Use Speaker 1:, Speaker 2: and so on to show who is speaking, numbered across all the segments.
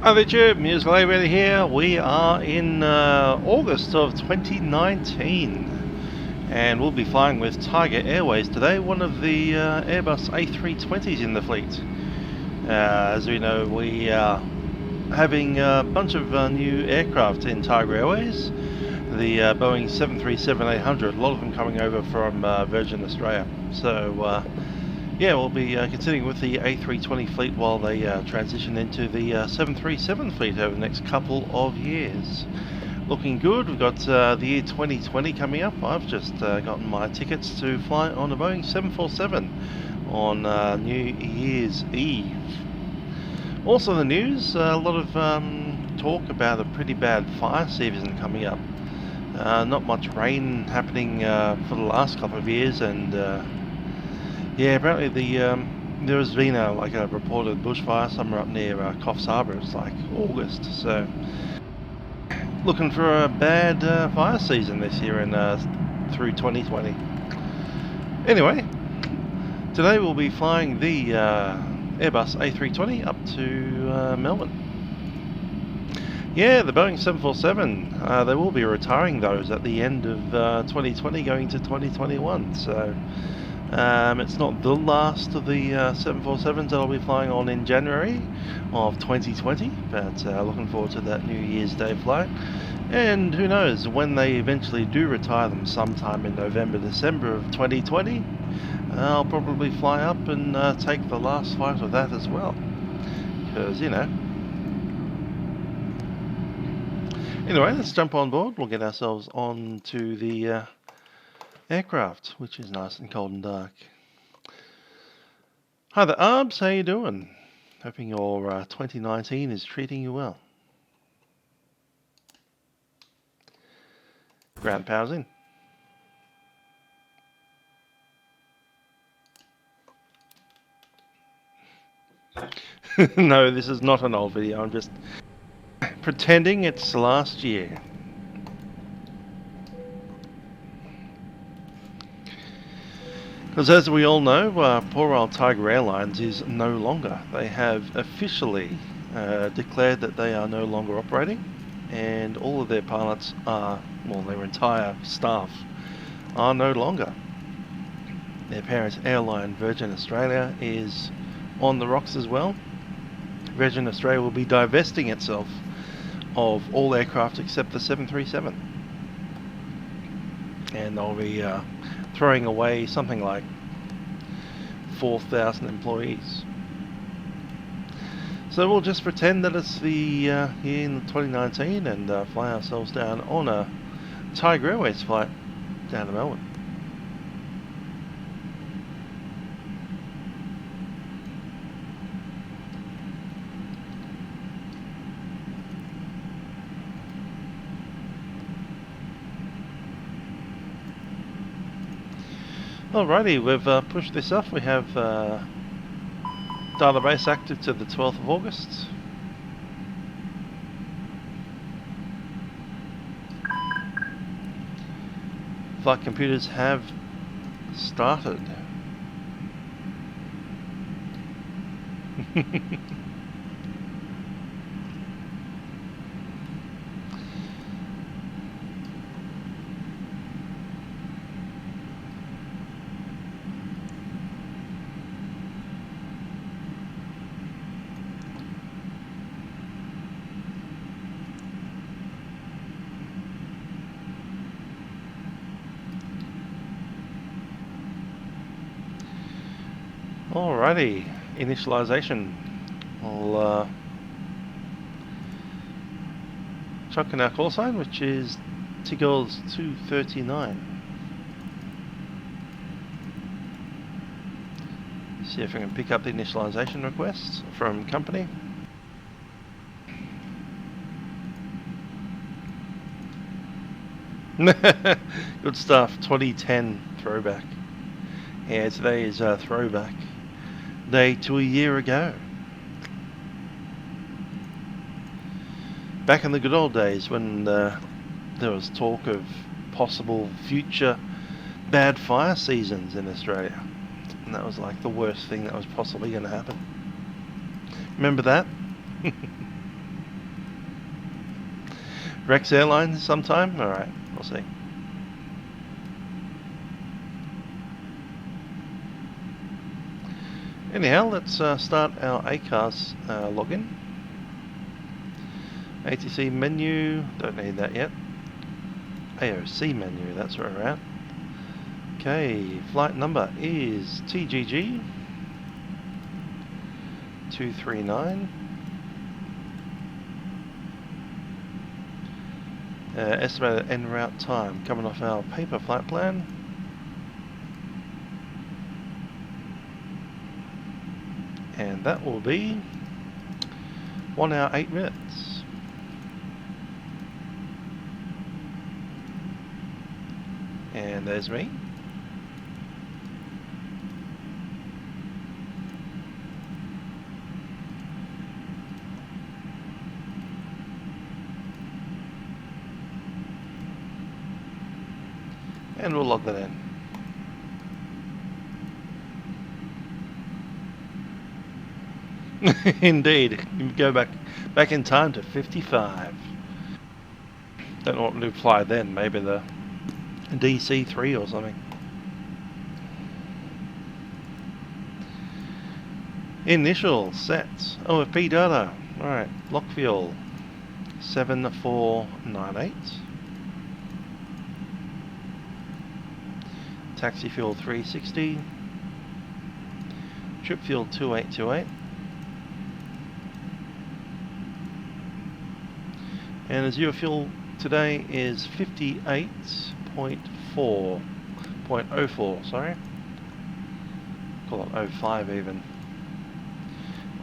Speaker 1: Hi there, Tube. Milkrun here. We are in August of 2019 and we'll be flying with Tiger Airways today, one of the Airbus A320s in the fleet. As we know, we are having a bunch of new aircraft in Tiger Airways. The Boeing 737-800, a lot of them coming over from Virgin Australia. So yeah, we'll be continuing with the A320 fleet while they transition into the 737 fleet over the next couple of years. Looking good. We've got the year 2020 coming up. I've just gotten my tickets to fly on a Boeing 747 on New Year's Eve. Also in the news, a lot of talk about a pretty bad fire season coming up. Not much rain happening for the last couple of years, and yeah, apparently there has been a reported bushfire somewhere up near Coffs Harbour. It's like August, so looking for a bad fire season this year and through 2020. Anyway, today we'll be flying the Airbus A320 up to Melbourne. Yeah, the Boeing 747, they will be retiring those at the end of 2020 going to 2021, so it's not the last of the 747s that I'll be flying on in January of 2020, but looking forward to that New Year's Day flight. And who knows, when they eventually do retire them sometime in November, December of 2020, I'll probably fly up and take the last flight of that as well. Because, you know. Anyway, let's jump on board. We'll get ourselves on to the aircraft, which is nice and cold and dark. Hi there, Arbs, how you doing? Hoping your 2019 is treating you well. Ground power's in. No, this is not an old video. I'm just pretending it's last year. Because as we all know, poor old Tiger Airlines is no longer. They have officially declared that they are no longer operating, and all of their pilots are, well, their entire staff are no longer. Their parent airline, Virgin Australia, is on the rocks as well. Virgin Australia will be divesting itself of all aircraft except the 737. And they'll be throwing away something like 4,000 employees. So we'll just pretend that it's the year in 2019 and fly ourselves down on a Tiger Airways flight down to Melbourne. Alrighty, we've pushed this off. We have database active to the 12th of August. Flight computers have started. Alrighty, initialization. I'll chuck in our call sign, which is Tigers 239. See if I can pick up the initialization request from company. Good stuff, 2010 throwback. Yeah, today is throwback day to a year ago. Back in the good old days when there was talk of possible future bad fire seasons in Australia. And that was like the worst thing that was possibly going to happen. Remember that? Rex Airlines sometime? Alright, we'll see. Anyhow, let's start our ACARS login. ATC menu, don't need that yet. AOC menu, that's where we're at. Okay, flight number is TGG 239. Estimated en route time coming off our paper flight plan. And that will be 1 hour 8 minutes. And there's me. And we'll log that in. Indeed, you go back in time to 55. Don't know what to fly then, maybe the DC-3 or something. Initial sets, OFP data, alright, lock fuel 7498. Taxi fuel 360. Trip fuel 2828. And the zero fuel today is 58.04, sorry. Call it 05 even.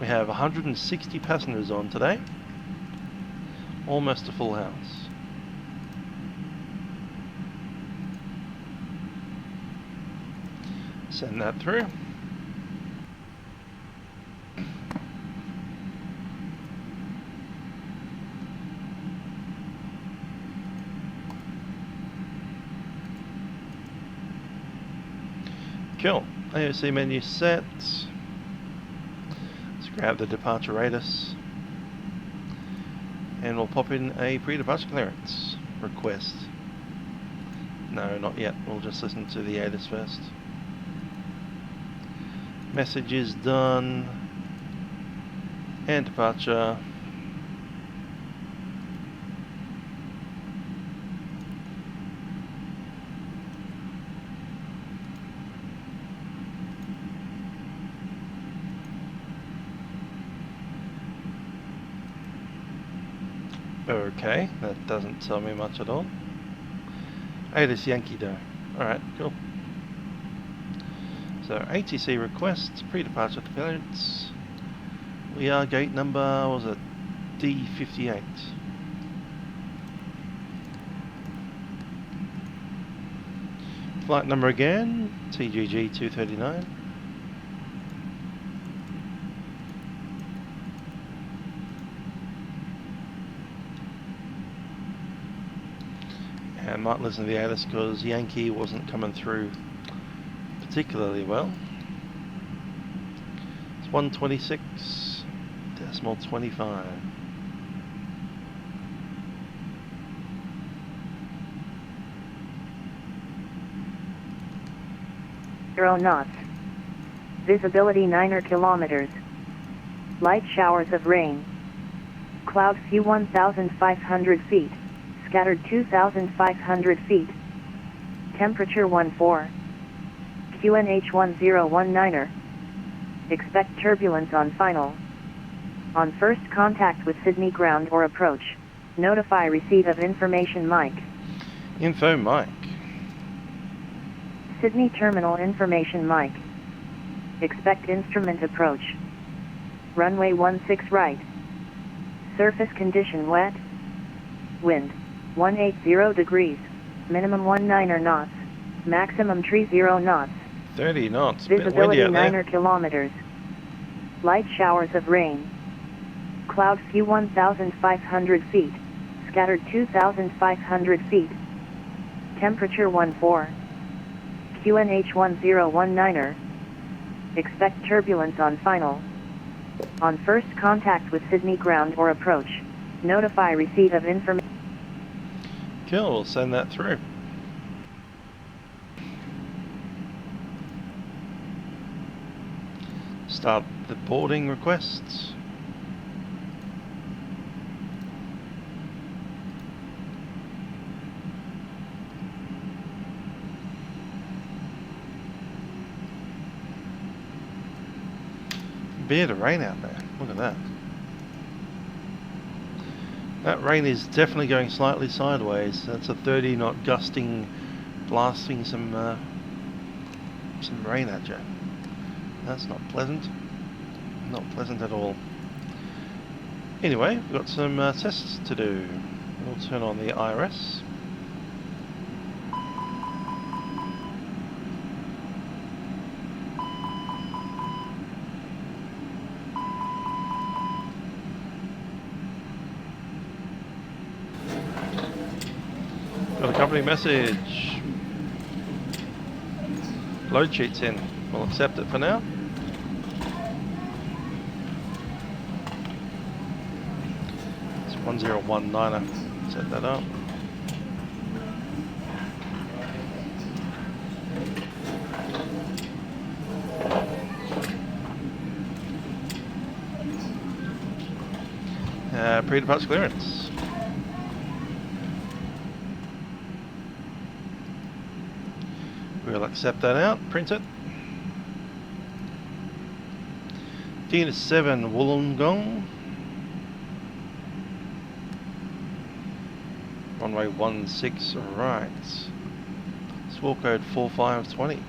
Speaker 1: We have 160 passengers on today. Almost a full house. Send that through. Cool. AOC menu set. Let's grab the departure radius. And we'll pop in a pre-departure clearance request. No, not yet. We'll just listen to the ATIS first. Message is done. And departure. Okay, that doesn't tell me much at all. ATIS Yankee Doe. Alright, cool. So ATC requests, pre-departure clearance. We are gate number, what was it, D58. Flight number again, TGG 239. And might listen to the ATIS because Yankee wasn't coming through particularly well. It's 126.25.
Speaker 2: Zero knots. Visibility 9 kilometers. Light showers of rain. Cloud few 1,500 feet. Scattered 2,500 feet. Temperature 14. QNH 1019er. Expect turbulence on final. On first contact with Sydney ground or approach, notify receipt of information mic.
Speaker 1: Info mic.
Speaker 2: Sydney terminal information mic. Expect instrument approach. Runway 16 right. Surface condition wet. Wind 180 degrees. Minimum 19 knots. Maximum 30 knots.
Speaker 1: 30 knots.
Speaker 2: Visibility 9 kilometers. Light showers of rain. Cloud few 1,500 feet. Scattered 2,500 feet. Temperature 14. QNH 1019er. Expect turbulence on final. On first contact with Sydney ground or approach, notify receipt of information.
Speaker 1: Cool, we'll send that through. Start the boarding requests. Bit of rain out there, look at that. That rain is definitely going slightly sideways. That's a 30 knot gusting, blasting some rain at you. That's not pleasant. Not pleasant at all. Anyway, we've got some tests to do. We'll turn on the IRS. Got a company message. Load sheet's in. We'll accept it for now. It's 1019er. Set that up. Pre-departure clearance. We'll accept that out, print it. D7 Wollongong. Runway 16 right. Swell code 4520.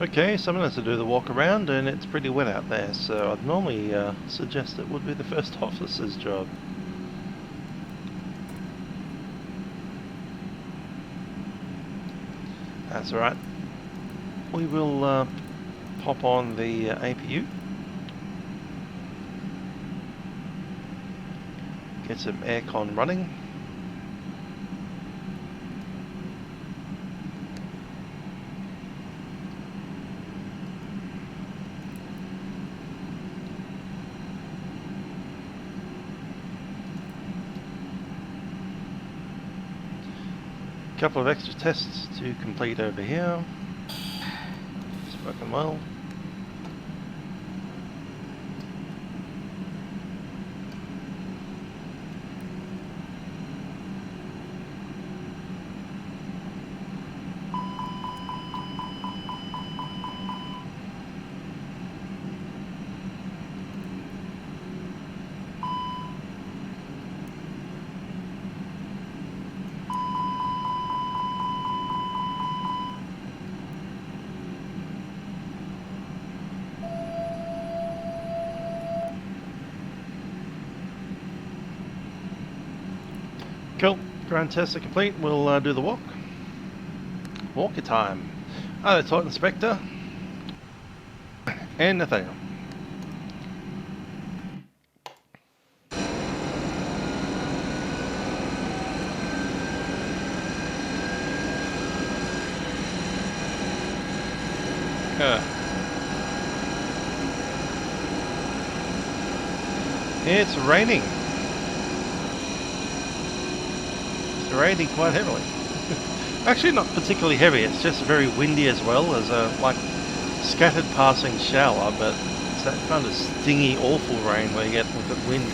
Speaker 1: Okay, someone has to do the walk around and it's pretty wet out there, so I'd normally suggest it would be the first officer's job. That's alright. We will pop on the APU. Get some aircon running. Couple of extra tests to complete over here. It's working well. Cool, ground tests are complete. We'll do the walk. Walkie time. Hi, Titan Inspector and Nathaniel. It's raining. It's raining quite heavily. Actually not particularly heavy, it's just very windy as well as a like scattered passing shower, but it's that kind of stingy, awful rain where you get with the wind.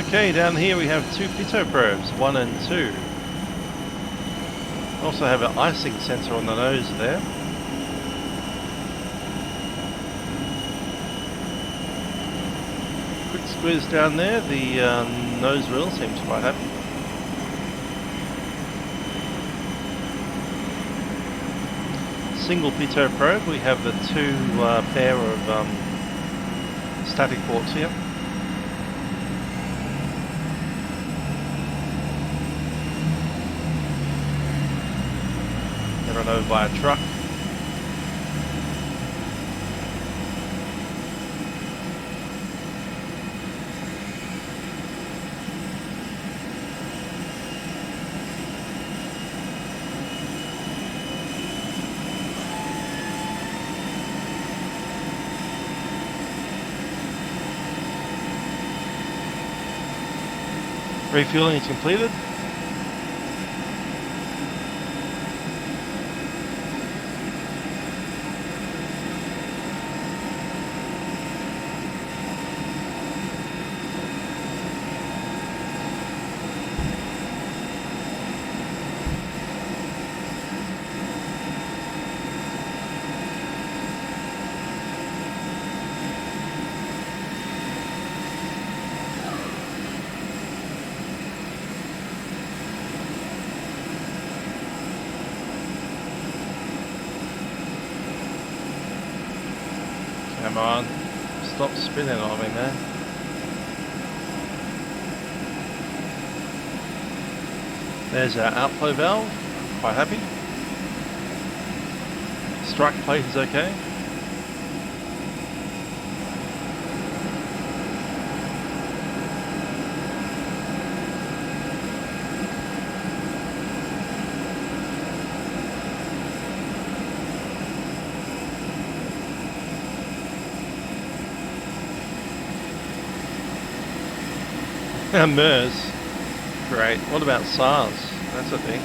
Speaker 1: Okay, down here we have two pitot probes, 1 and 2. Also have an icing sensor on the nose there. Quick squeeze down there, the nose wheel seems quite happy. single pitot probe. We have the two pair of static ports here. They're run over by a truck. Refueling is completed. Come on, stop spinning on me, man. There's our outflow valve, quite happy. Strike plate is okay. MERS. Great. What about SARS? That's a thing.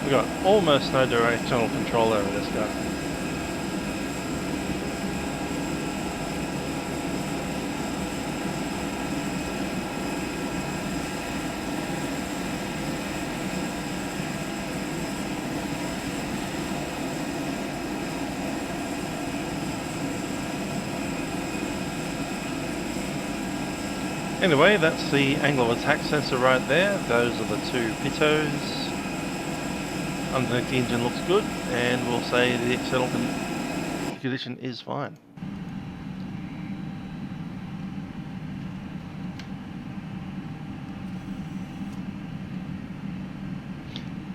Speaker 1: We've got almost no directional control over this guy. Anyway, that's the angle of attack sensor right there. Those are the two pitots. Underneath the engine looks good, and we'll say the external condition is fine.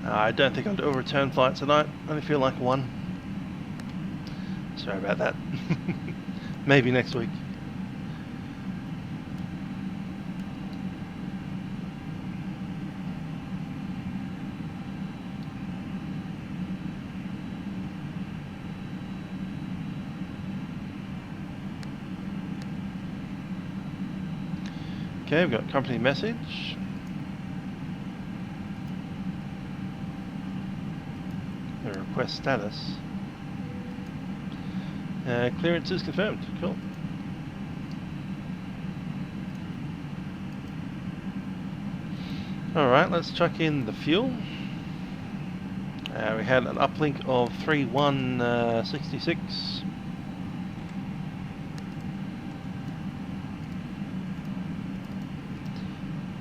Speaker 1: I don't think I'll do a return flight tonight. I only feel like one. Sorry about that. Maybe next week. Okay, we've got company message. The request status. Clearance is confirmed. Cool. Alright, let's chuck in the fuel. We had an uplink of 3166.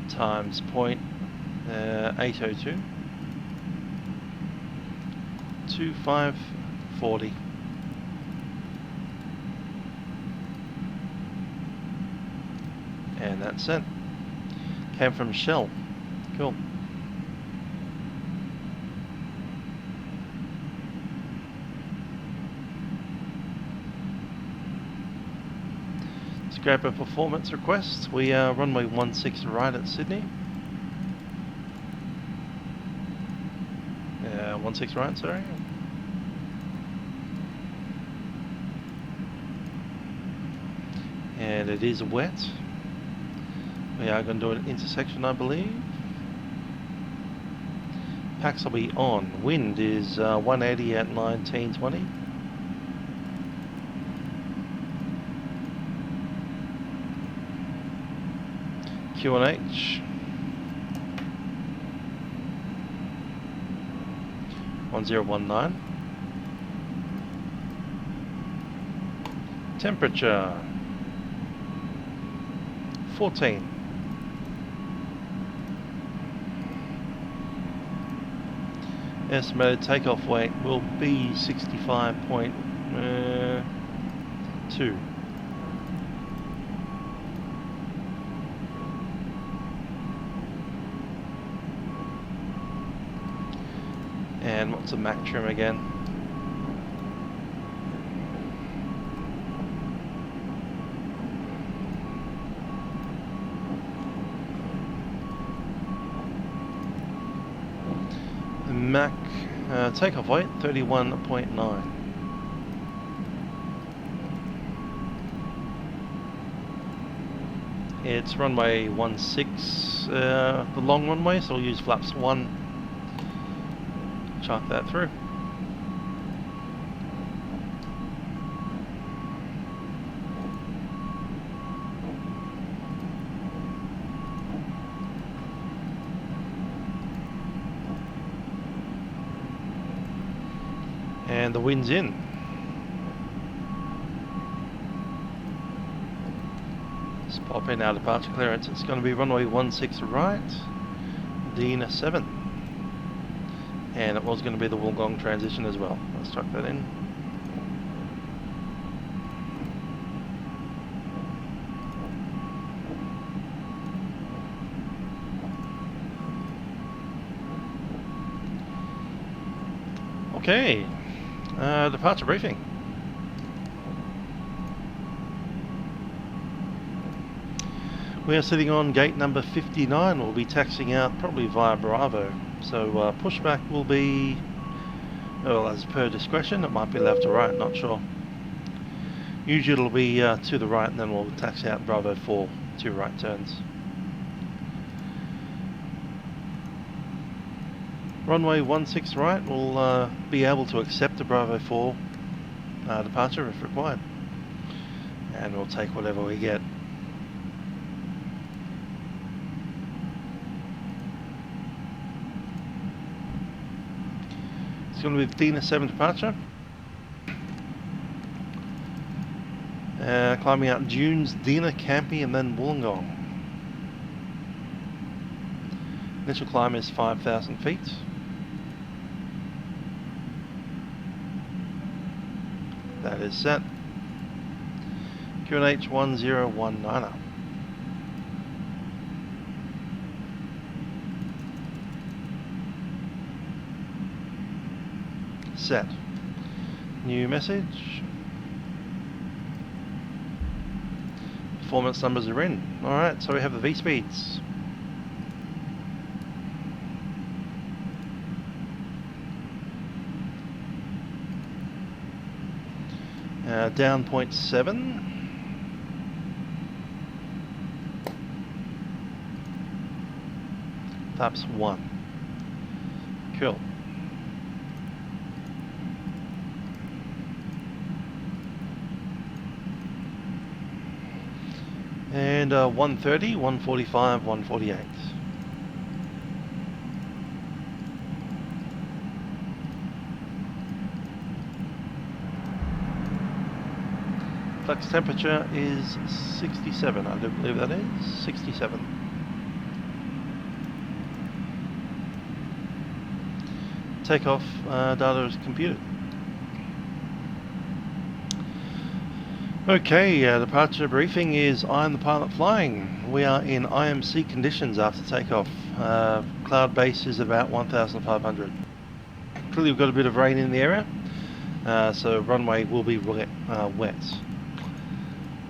Speaker 1: Times 0.802. 2540. And that's it. Came from Shell. Cool. Let's grab a performance request. We are runway 16 right at Sydney. 16 right, sorry. and it is wet. We are going to do an intersection, I believe. Packs will be on. Wind is 180 at 1920. QNH 1019. Temperature 14. Estimated takeoff weight will be 65.2. And what's the Mach trim again? The Mach takeoff weight 31.9. It's runway 16, the long runway, so we'll use flaps 1. Chart that through. And the wind's in. Let's pop in our departure clearance. It's going to be runway 16 right, Dina 7. And it was going to be the Wollongong transition as well. Let's chuck that in. Okay, departure briefing. We are sitting on gate number 59. We'll be taxiing out probably via Bravo. So pushback will be, well, as per discretion, it might be left or right, not sure. Usually it'll be to the right, and then we'll taxi out Bravo 4, 2 right turns. Runway 16 right will be able to accept a Bravo 4 departure if required. And we'll take whatever we get. It's going to be Dina 7 departure. Climbing out dunes, Dina, Campy, and then Wollongong. Initial climb is 5,000 feet. That is set. QNH 1019. Set. New message. Performance numbers are in. Alright, so we have the V speeds. Down 0.7. Flaps 1. Cool. And 130, 145, 148. Flux temperature is 67, I do believe that is 67. Takeoff data is computed. Okay, departure briefing is I'm the pilot flying. We are in IMC conditions after takeoff. Cloud base is about 1,500. Clearly we've got a bit of rain in the area, so runway will be wet.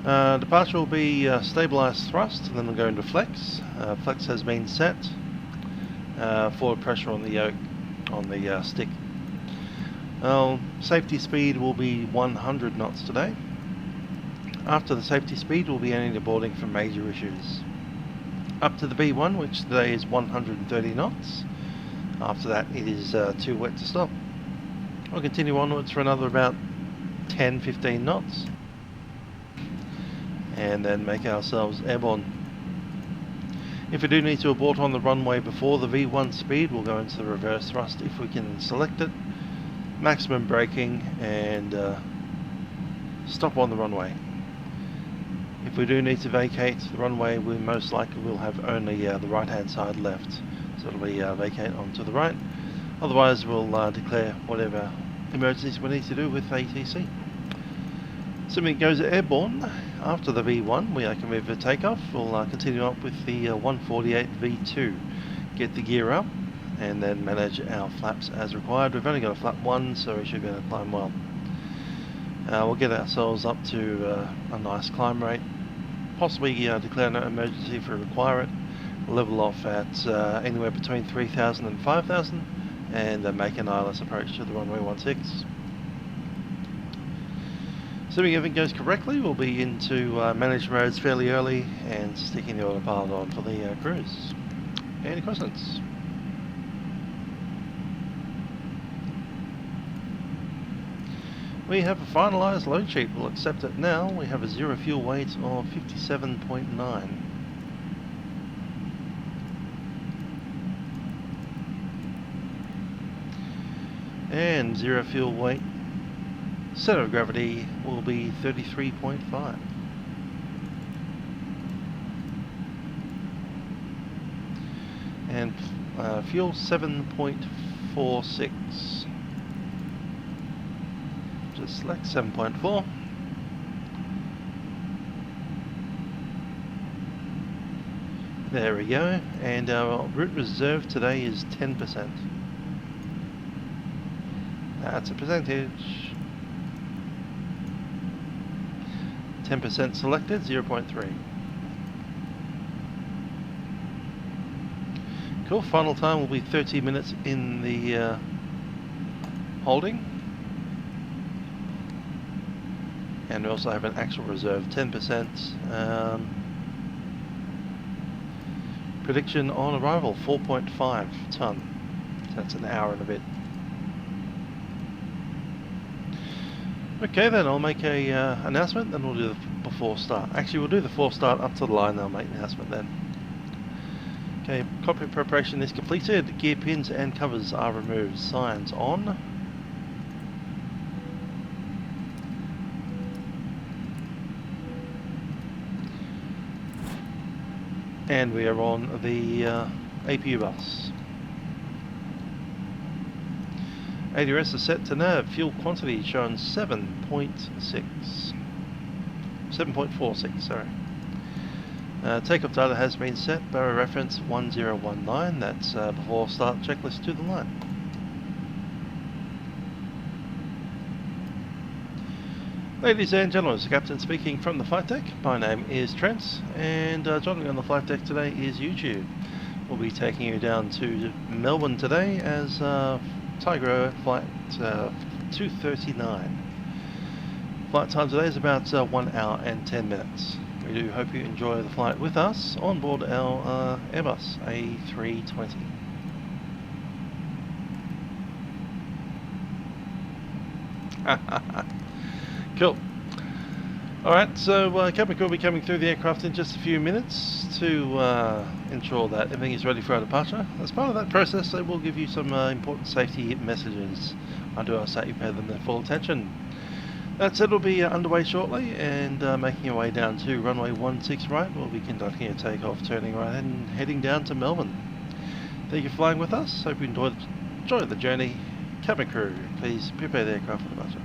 Speaker 1: Departure will be stabilised thrust, and then we'll go into flex. Flex has been set. Forward pressure on the yoke, on the stick. Safety speed will be 100 knots today. After the safety speed, we'll be ending boarding for major issues. Up to the B1, which today is 130 knots. After that, it is too wet to stop. We'll continue onwards for another about 10-15 knots, and then make ourselves airborne. If we do need to abort on the runway before the V1 speed, we'll go into the reverse thrust if we can select it, maximum braking, and stop on the runway. If we do need to vacate the runway, we most likely will have only the right hand side left, so it'll be vacate onto the right. Otherwise we'll declare whatever emergencies we need to do with ATC. Assuming it goes airborne, after the V1 we can move to takeoff. We'll continue up with the 148 V2, get the gear up, and then manage our flaps as required. We've only got a flap 1, so we should be able to climb well. We'll get ourselves up to a nice climb rate, possibly declare an emergency if we require it, level off at anywhere between 3,000 and 5,000, and make an ILS approach to the runway 16. Assuming everything goes correctly, we'll be into managed modes fairly early and sticking the autopilot on for the cruise. Any questions? We have a finalised load sheet. We'll accept it now. We have a zero fuel weight of 57.9. And zero fuel weight center of gravity will be 33.5. And fuel 7.46. Just select 7.4. There we go. And our route reserve today is 10%. That's a percentage. 10% selected, 0.3. Cool, final time will be 30 minutes in the holding. And we also have an actual reserve, 10%. Prediction on arrival, 4.5 tonne. So that's an hour and a bit. Okay then, I'll make a announcement, then we'll do the before start. Actually, we'll do the before start up to the line, then I'll make the announcement then. Okay, cockpit preparation is completed. Gear pins and covers are removed. Signs on. And we are on the APU bus. ADRS is set to nav. Fuel quantity shown 7.46, sorry. Takeoff data has been set. Barrow reference 1019. That's before start checklist to the line. Ladies and gentlemen, it's the captain speaking from the flight deck. My name is Trent, and joining me on the flight deck today is YouTube. We'll be taking you down to Melbourne today as Tigerair flight 239. Flight time today is about 1 hour and 10 minutes. We do hope you enjoy the flight with us on board our Airbus A320. Cool. Alright, so cabin crew will be coming through the aircraft in just a few minutes to ensure that everything is ready for our departure. As part of that process, they will give you some important safety messages. I do ask that you pay them their full attention. That said, we'll be underway shortly and making our way down to runway 16 right. We'll be conducting a takeoff, turning right and heading down to Melbourne. Thank you for flying with us. Hope you enjoyed the journey. Cabin crew, please prepare the aircraft for departure.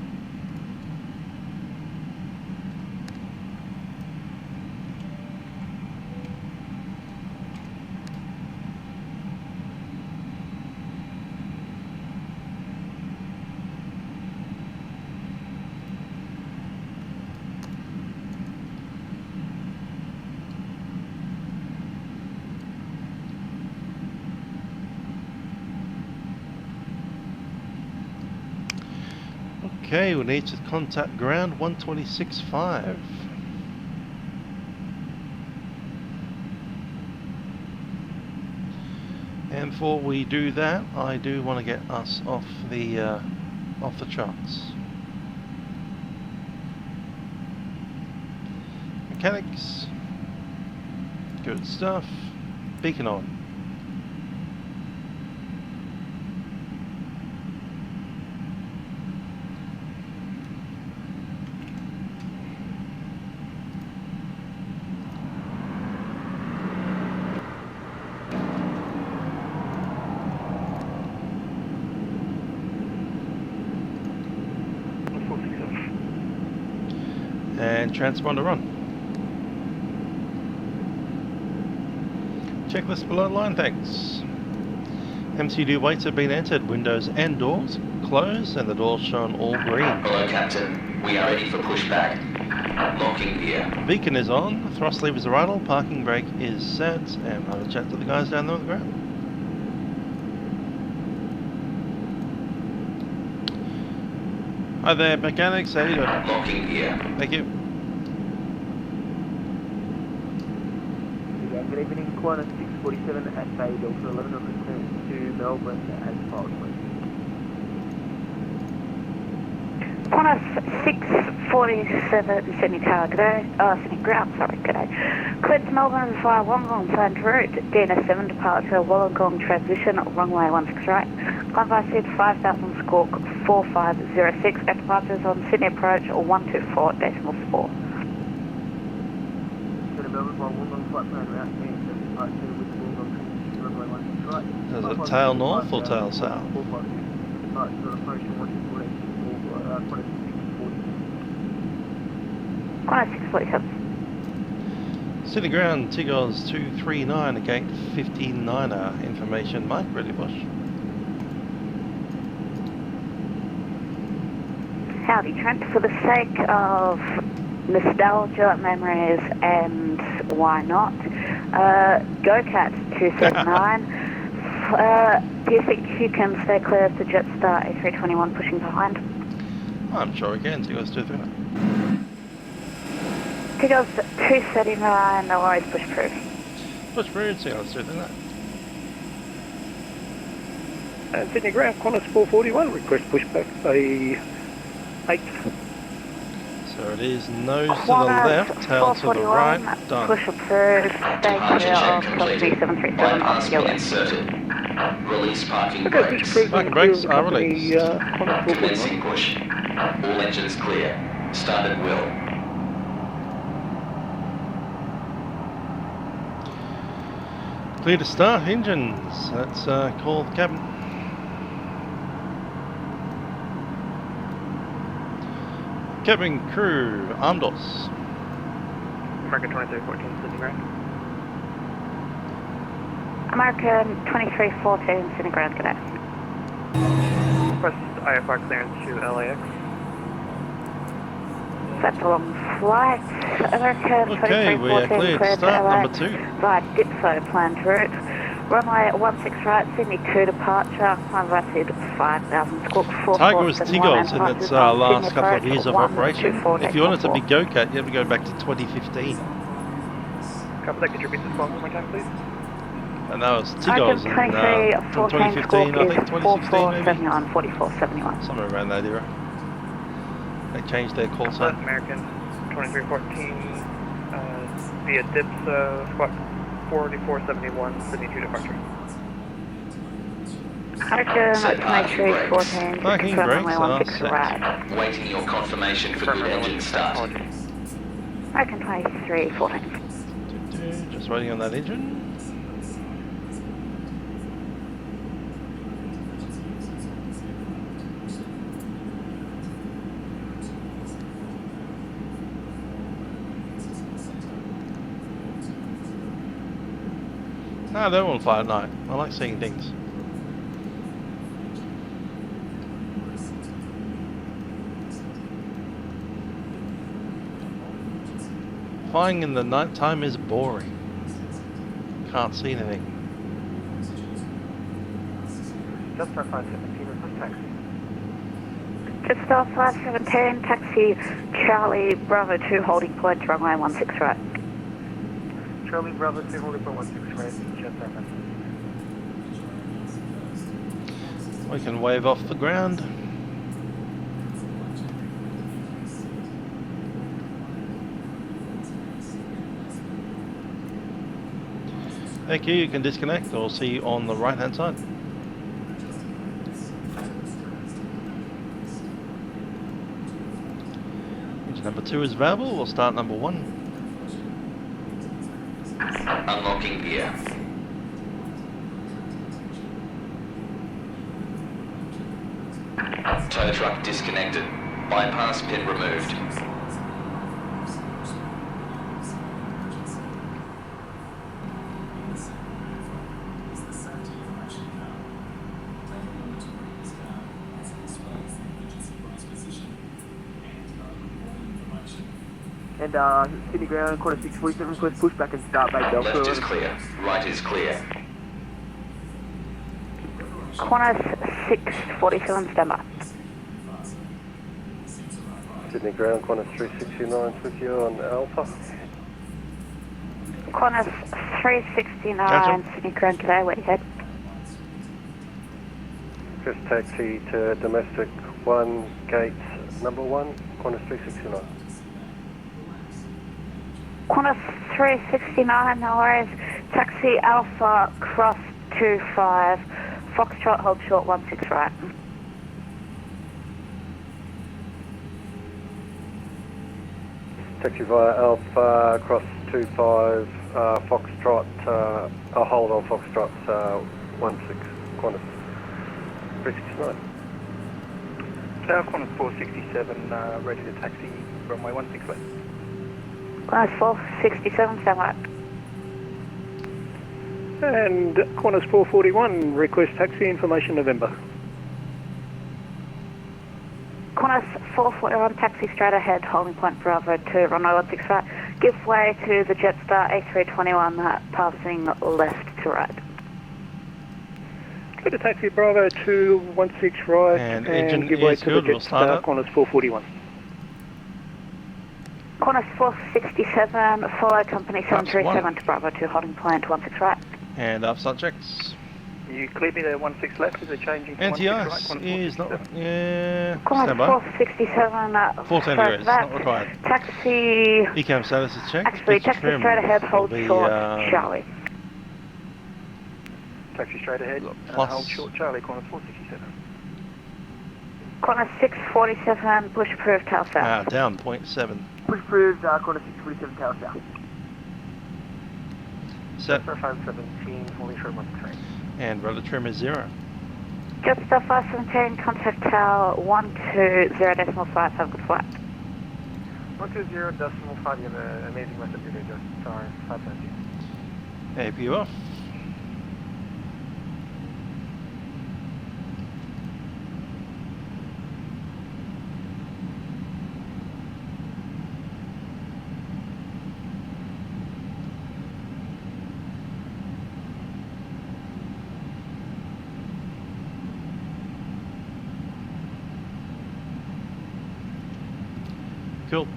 Speaker 1: Okay, we need to contact ground 126.5. And before we do that, I do want to get us off the trucks. Mechanics. Good stuff. Beacon on. And transponder on. Checklist below line, thanks. MCD weights have been entered, windows and doors closed, and the doors shown all green.
Speaker 3: Hello, Captain. We are ready for pushback. Locking gear.
Speaker 1: Beacon is on, thrust levers are idle, parking brake is set, and I'll chat to the guys down there on the ground. Hi there, mechanics, how you doing?
Speaker 3: Locking gear.
Speaker 1: Thank you.
Speaker 4: Good evening, Qantas 647 at Bay Delta 11 on return to Melbourne as filed, please.
Speaker 2: Qantas 647 Sydney Tower, g'day. Sydney Ground, sorry, g'day. Cleared to Melbourne via Wollongong planned route. DNS7 departure, Wollongong transition, runway 16 right. Climb by seat 5000 squawk 4506. At departures on Sydney approach 124.4.
Speaker 4: Melbourne via Wollongong flight plan route and departure with Wollongong transition, runway 16 right.
Speaker 1: Is it tail north or tail south?
Speaker 4: Departure on approach 124.4.
Speaker 2: Qantas 647.
Speaker 1: City ground, Tigers 239, gate 59er. Information, Mike, ready push.
Speaker 2: Howdy, Trent. For the sake of nostalgia, memories, and why not, GoCat 279. Do you think you can stay clear of the Jetstar A321 pushing behind?
Speaker 1: I'm sure again, Tigers 239.
Speaker 2: Tigers 279, no worries, push proof.
Speaker 1: Push through, Tigers 239.
Speaker 5: Sydney Ground, Qantas 441, request pushback A8.
Speaker 1: So it is nose to the left, tail to the right, done.
Speaker 2: Push approved, stay clear of Company 737
Speaker 3: Bypass
Speaker 2: on
Speaker 3: pin inserted. Release parking
Speaker 5: Okay,
Speaker 3: brakes.
Speaker 5: push approved.
Speaker 1: Parking brakes are
Speaker 5: Company,
Speaker 1: released.
Speaker 5: Qantas 441.
Speaker 3: Commencing push. All engines clear. Start at will.
Speaker 1: Clear to start, engines. Let's call the cabin. Cabin crew, Armdos.
Speaker 5: American 2314, Sydney Ground.
Speaker 2: American 2314, Sydney Ground, g'day.
Speaker 5: Request IFR clearance to LAX.
Speaker 2: That's a long flight. American
Speaker 1: Okay, we are
Speaker 2: 2314
Speaker 1: cleared to start, number 2.
Speaker 2: Via Dipso planned route. Runway 16 right, Sydney 2 departure. Climb by seat 5000 squawk 4471.
Speaker 1: Tiger was Tigers in its last couple of years of operation. If you want it to be GoCat, you have to go back to 2015.
Speaker 5: Copy that, could you repeat this one more time, please?
Speaker 1: And that was Tigers in 2015, I think 2016 maybe?
Speaker 2: 4471.
Speaker 1: Somewhere around that era. They changed their call sign.
Speaker 5: American 2314 via Dipso, squawk 4471, Sydney 2 departure.
Speaker 2: American
Speaker 3: Set parking
Speaker 2: 2314,
Speaker 1: Parking brakes are set.
Speaker 2: right.
Speaker 3: Waiting your confirmation for good engine start.
Speaker 2: American 2314.
Speaker 1: Just waiting on that engine. No, they don't want to fly at night. I like seeing things. Flying in the night time is boring. Can't see anything.
Speaker 5: Jetstar 517, request taxi.
Speaker 2: Jetstar 517, taxi Charlie Bravo 2 holding point, runway 16 right.
Speaker 5: Charlie Bravo 2, holding point 16 right, Jetstar 517.
Speaker 1: We can wave off the ground. Thank you, you can disconnect. I'll see you on the right hand side. Engine number 2 is available, we'll start number 1.
Speaker 3: Unlocking gear. Tow truck disconnected. Bypass pin removed.
Speaker 4: And Sydney ground, quarter 647, request pushback and start base Delta.
Speaker 3: Left is clear. Right is clear.
Speaker 2: Qantas 647, stand by.
Speaker 6: Sydney ground, Qantas 369 with you on Alpha.
Speaker 2: Qantas 369,
Speaker 1: Gotcha.
Speaker 2: Sydney ground today, where you head?
Speaker 6: Just taxi to domestic 1, gate number 1, Qantas 369.
Speaker 2: Qantas 369, no worries. Taxi Alpha cross 25, Foxtrot hold short 16 right.
Speaker 6: Taxi via Alpha, cross 25, Foxtrot, hold on Foxtrot 16, Qantas 369.
Speaker 5: Tower Qantas 467, ready to taxi runway 16 left.
Speaker 2: Qantas 467, stand by.
Speaker 7: And Qantas 441, request taxi information November.
Speaker 2: Qantas 441, taxi straight ahead, holding point Bravo 2, runway 16 right. Give way to the Jetstar A321, passing left to right.
Speaker 7: Go to taxi Bravo 2, 16 right,
Speaker 1: And
Speaker 7: and
Speaker 1: engine
Speaker 7: give way
Speaker 1: is
Speaker 7: to
Speaker 1: good,
Speaker 7: the
Speaker 1: we'll start
Speaker 7: Jetstar
Speaker 1: up.
Speaker 7: Qantas 441.
Speaker 2: Qantas 467, follow company
Speaker 1: Perhaps
Speaker 2: 737
Speaker 1: one.
Speaker 2: to Bravo 2, holding point 16 right.
Speaker 1: And upstart checks.
Speaker 5: You cleared me there 16 left, is it changing to 16 right?
Speaker 1: NTIs
Speaker 5: Qantas
Speaker 1: is not,
Speaker 5: 467.
Speaker 1: yeah,
Speaker 2: Qantas
Speaker 1: stand by.
Speaker 2: 467,
Speaker 1: 14
Speaker 2: sorry
Speaker 1: degrees,
Speaker 2: for that.
Speaker 1: not required.
Speaker 2: Taxi,
Speaker 1: ECAM status is checked.
Speaker 2: actually
Speaker 1: Pitch
Speaker 2: taxi
Speaker 1: trim
Speaker 2: straight ahead,
Speaker 1: will
Speaker 2: hold
Speaker 1: be,
Speaker 2: short, Charlie.
Speaker 5: Taxi straight ahead,
Speaker 1: plus.
Speaker 5: hold short Charlie, Qantas 467.
Speaker 2: Qantas 647, push approved, tail south.
Speaker 1: Down 0.7.
Speaker 4: Push approved, Qantas 647, tail south.
Speaker 1: Set.
Speaker 5: 517, holding short 16.
Speaker 1: And rudder trim is 0.
Speaker 2: Jetstar 517, contact tower 120.5, have a good flight.
Speaker 5: 120.5, you have an amazing rest of your day, Jetstar 517.
Speaker 1: APU off. Cool.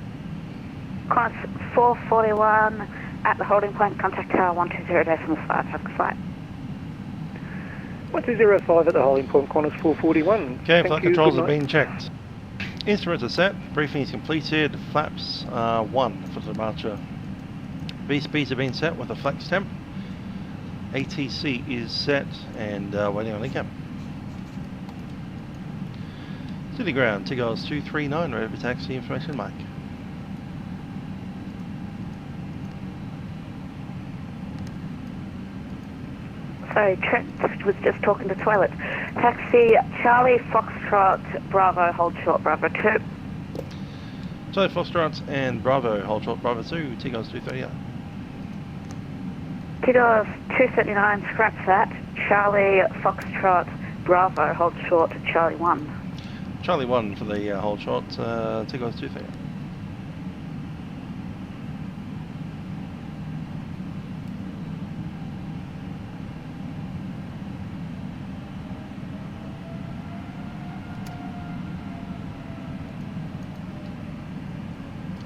Speaker 2: Qantas 441, at the holding point, contact tower 120.5, have a good flight.
Speaker 7: 1205 at the holding point, Qantas 441.
Speaker 1: Okay,
Speaker 7: Thank
Speaker 1: flight
Speaker 7: you,
Speaker 1: controls
Speaker 7: good
Speaker 1: have
Speaker 7: night.
Speaker 1: been checked. Instruments are set, briefing is completed, flaps 1 for departure. V-speeds have been set with a flex temp. ATC is set and waiting on ECAM. City ground, Tigers 239, ready for taxi information, Mike.
Speaker 2: Sorry, Trent was just talking to toilet. Taxi Charlie Foxtrot Bravo, hold short Bravo 2.
Speaker 1: So Foxtrot and Bravo, hold short Bravo 2, Tigers 239.
Speaker 2: Tigers 239, scrap that. Charlie Foxtrot Bravo, hold short Charlie 1.
Speaker 1: Charlie 1 for the hold short, Tigers 239.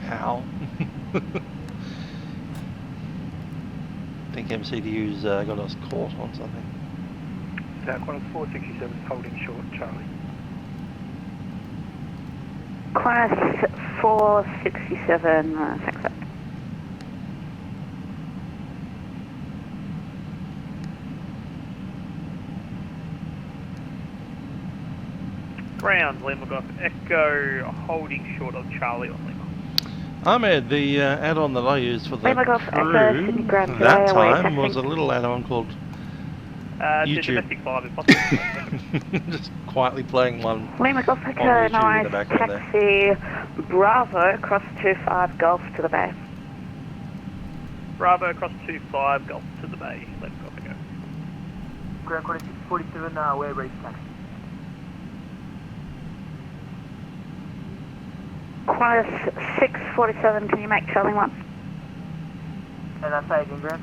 Speaker 1: How? I think MCDU's got us caught on something.
Speaker 7: out, Qantas 467 holding short, Charlie.
Speaker 2: Qantas 467, thanks up.
Speaker 7: Ground, Lima Golf Echo, holding short of Charlie on Lima.
Speaker 1: Ahmed, the add-on that I used for the
Speaker 2: Lima Golf Echo, Sydney
Speaker 1: crew
Speaker 2: Ground
Speaker 1: that
Speaker 2: today,
Speaker 1: time was a little add-on called YouTube.
Speaker 7: Domestic 5 if possible.
Speaker 1: Just quietly playing one
Speaker 2: Lima Golf
Speaker 1: on
Speaker 2: Echo,
Speaker 1: YouTube in the
Speaker 2: nice,
Speaker 1: background there.
Speaker 2: taxi Bravo, cross 25 Golf to the bay.
Speaker 7: Bravo across 25, Golf to the bay. Lima Golf Echo.
Speaker 4: Ground Qantas 647, we're ready for taxi.
Speaker 2: Qantas 647, can you make Charlie 1?
Speaker 4: And I say again, ground.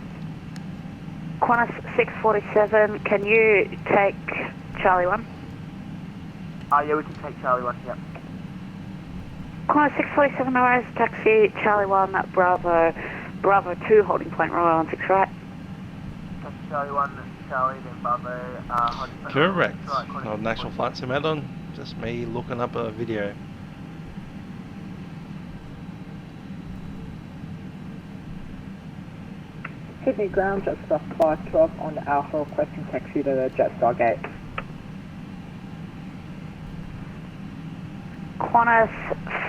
Speaker 2: Qantas 647, can you take Charlie 1?
Speaker 4: Yeah, we can take Charlie 1, yep.
Speaker 2: Qantas 647, no worries, taxi Charlie 1, Bravo 2, holding point Royal 16 right.
Speaker 4: Taxi Charlie 1, Charlie, then Bravo, holding point
Speaker 1: Correct.
Speaker 4: right, Qantas
Speaker 1: Not an actual flight sim add-on, just me looking up a video.
Speaker 8: Sydney ground, Jetstar 512 on Alpha, requesting taxi to the Jetstar gate.
Speaker 2: Qantas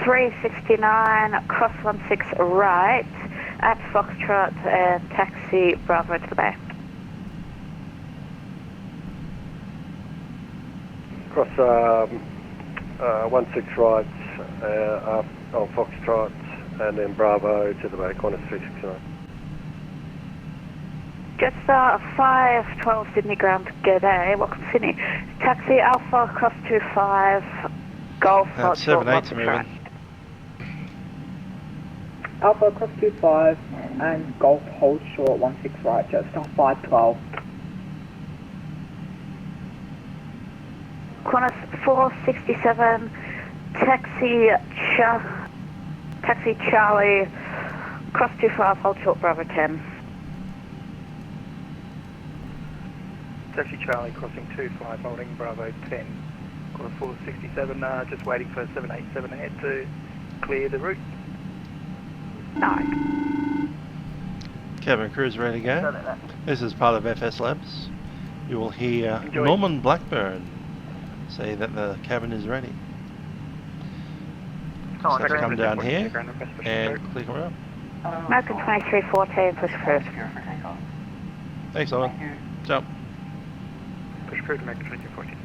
Speaker 2: 369, cross 16 right, at Foxtrot, and taxi Bravo to the bay.
Speaker 6: Cross 16 right up on Foxtrot and then Bravo to the bay, Qantas 369.
Speaker 2: Jetstar 512 Sydney ground, g'day, welcome to Sydney. Taxi Alpha, cross 25, Golf,
Speaker 1: That's
Speaker 2: short,
Speaker 1: 78
Speaker 2: lots
Speaker 1: to
Speaker 2: of
Speaker 1: move
Speaker 2: right.
Speaker 1: in.
Speaker 8: Alpha cross 25 and Golf hold short 16 right, Jetstar 512.
Speaker 2: Qantas 467, taxi Charlie, cross 25, hold short, Bravo 10.
Speaker 7: Taxi Charlie crossing 25, holding Bravo 10. Qantas 467, just waiting for 787 ahead to clear the route.
Speaker 2: No.
Speaker 1: Cabin crew's ready to go. This is part of FSlabs. You will hear
Speaker 7: Enjoy.
Speaker 1: Norman Blackburn say that the cabin is ready.
Speaker 4: Come
Speaker 1: So
Speaker 4: on,
Speaker 1: come down here
Speaker 7: Ground request for
Speaker 1: and
Speaker 7: takeoff.
Speaker 1: click around.
Speaker 2: American 2314, push crew.
Speaker 1: Thanks, Norman. Jump.
Speaker 7: Push crew to American 2314.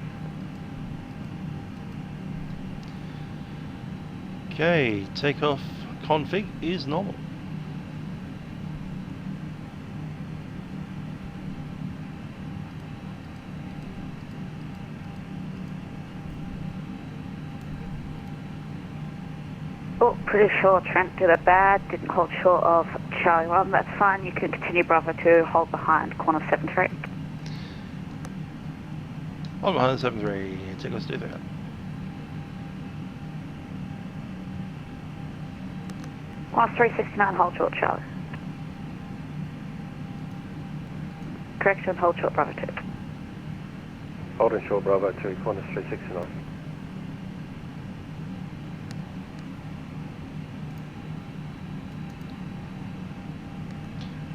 Speaker 1: Okay, takeoff config is normal.
Speaker 2: Oh, pretty sure Trent did it bad, didn't hold short of Charlie 1, that's fine, you can continue Bravo 2, hold behind, corner 73.
Speaker 1: Hold behind 73, take us do that.
Speaker 2: Corner 369, hold short Charlie. Correction, hold short Bravo 2.
Speaker 6: Holding short Bravo 2, Qantas 369.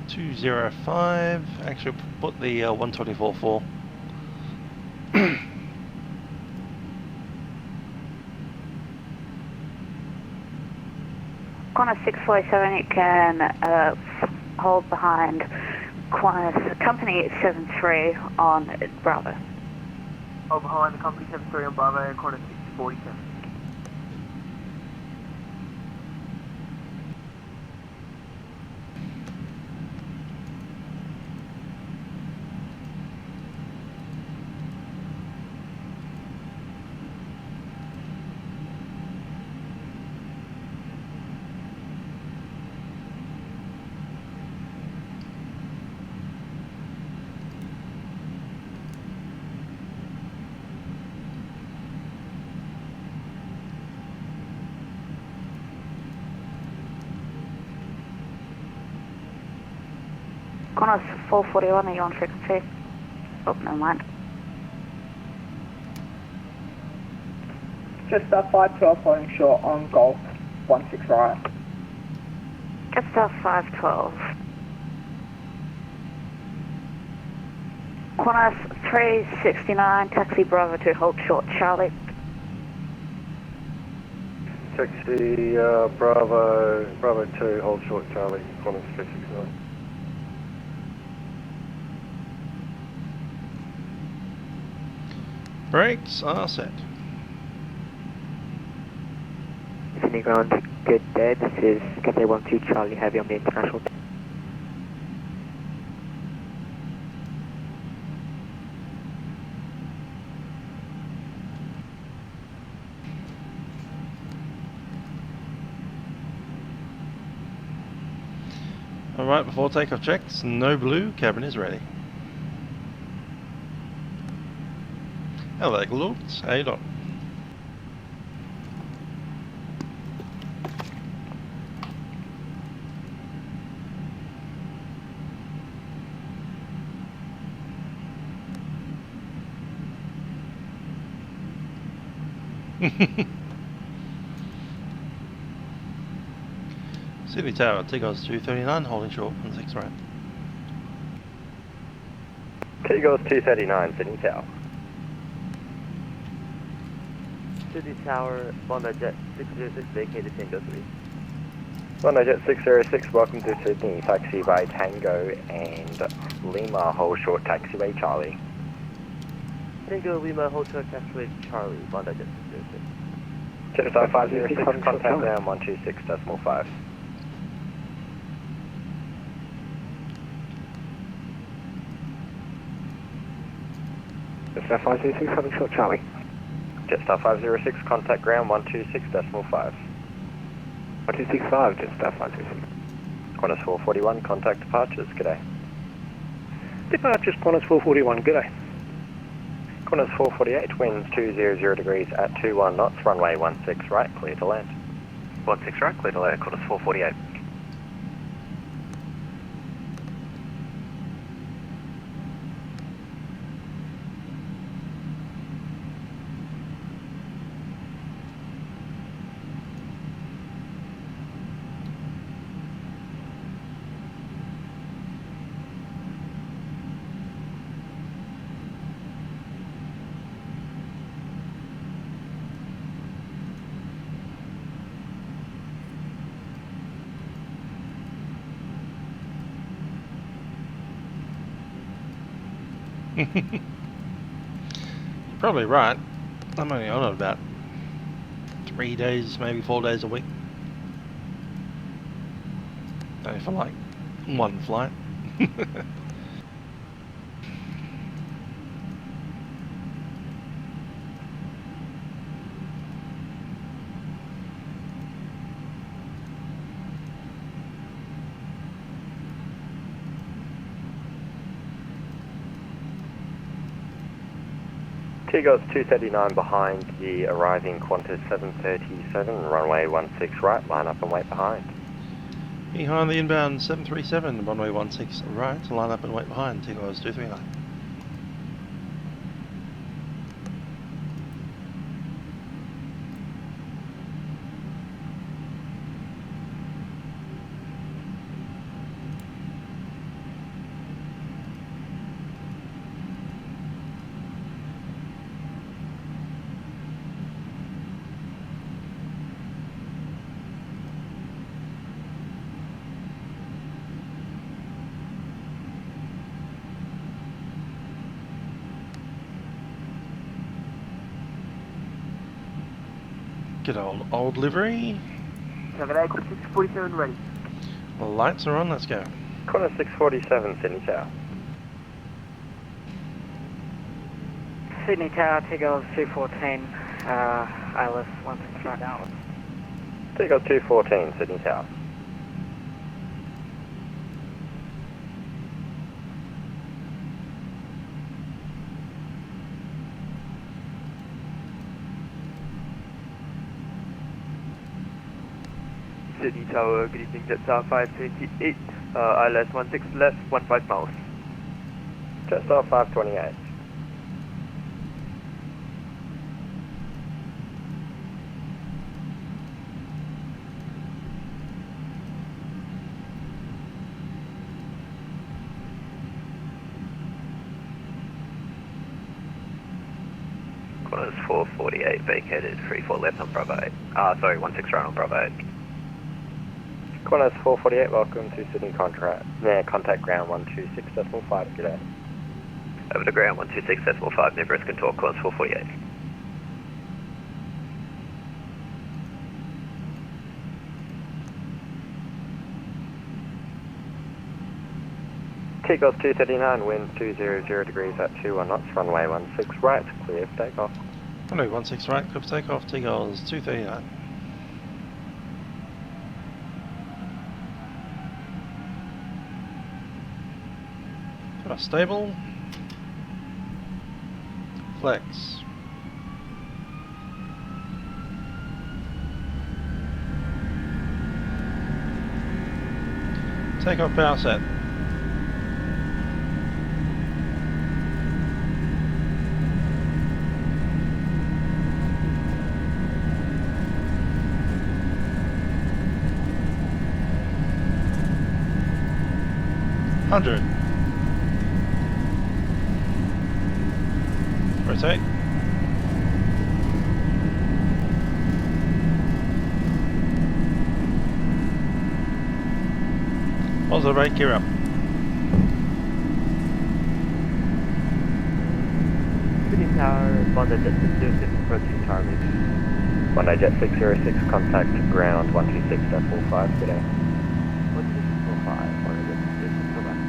Speaker 1: .205, actually put the 124.4.
Speaker 2: Qantas 647, you can hold behind Qantas Company 73 on Bravo.
Speaker 4: Oh, behind the company 73 on Bravo, Qantas 647.
Speaker 2: Qantas 441, are you on frequency? Oh, never mind.
Speaker 8: Jetstar 512 holding short on Golf 16 right.
Speaker 2: Jetstar 512. Qantas 369, taxi Bravo 2, hold short, Charlie.
Speaker 6: Taxi Bravo 2, hold short Charlie, Qantas 369.
Speaker 1: Brakes are set.
Speaker 4: Sydney ground, good day. This is Cathay 12 Charlie Heavy on the international.
Speaker 1: Alright, before takeoff checks, no blue, cabin is ready. Hello, lords. How you doing? Sydney Tower, Tigerair 239, holding short on 6 right.
Speaker 6: Tigerair 239, Sydney Tower.
Speaker 4: Sydney Tower, Bondi Jet 606 vacated Tango 3.
Speaker 6: Bondi Jet 606, welcome to Sydney, taxi by Tango and Lima, hold short taxiway Charlie.
Speaker 4: Tango Lima, hold short taxiway Charlie, Bondi Jet 606.
Speaker 6: Jetstar 506, contact down 126.5.
Speaker 9: Jetstar 506, holding short Charlie.
Speaker 6: Jetstar 506, contact ground 126.5.
Speaker 9: 1265, Jetstar 506.
Speaker 6: Qantas 441, contact departures, g'day.
Speaker 9: Departures Qantas 441, g'day.
Speaker 6: Qantas 448, winds 200 degrees at 21 knots, runway 16 right, clear to land. 16 right, clear to land, Qantas 448.
Speaker 1: You're probably right. I'm only on it about 3 days, maybe 4 days a week. Only for like one flight.
Speaker 6: Tigerair 239 behind the arriving Qantas 737, runway 16 right, line up and wait behind.
Speaker 1: Behind the inbound 737, runway 16 right, line up and wait behind, Tigerair 239. Good old livery.
Speaker 4: 7A, Qantas 647 ready.
Speaker 1: Lights are on, let's go.
Speaker 6: Qantas 647, Sydney Tower.
Speaker 4: Sydney Tower, Tigerair 214, ILS 16 right now.
Speaker 6: Tigerair 214, Sydney Tower.
Speaker 4: Sydney Tower, good evening, Jetstar 528, ILS 16 left, 15 miles.
Speaker 6: Jetstar 528.
Speaker 10: Qantas 448 vacated, free fall left on Bravo 8. Sorry, 16 right on Bravo 8.
Speaker 11: Qantas 448, welcome to Sydney contact ground 126.5, g'day.
Speaker 10: Over to ground 126.5, Neverest can talk, Qantas 448.
Speaker 11: Takeoff 239, wind 200 degrees at 21 knots, runway 16 right, clear for takeoff.
Speaker 1: Runway 16 right, clear for takeoff, Takeoff 239. Stable. Flex. Takeoff power set. Rotate. Also right gear up.
Speaker 11: Sydney Tower, Bondi Jet 606, approaching target. Bondi Jet 606, contact ground 126.45, g'day. 126.45, Bondi Jet 606, goodbye.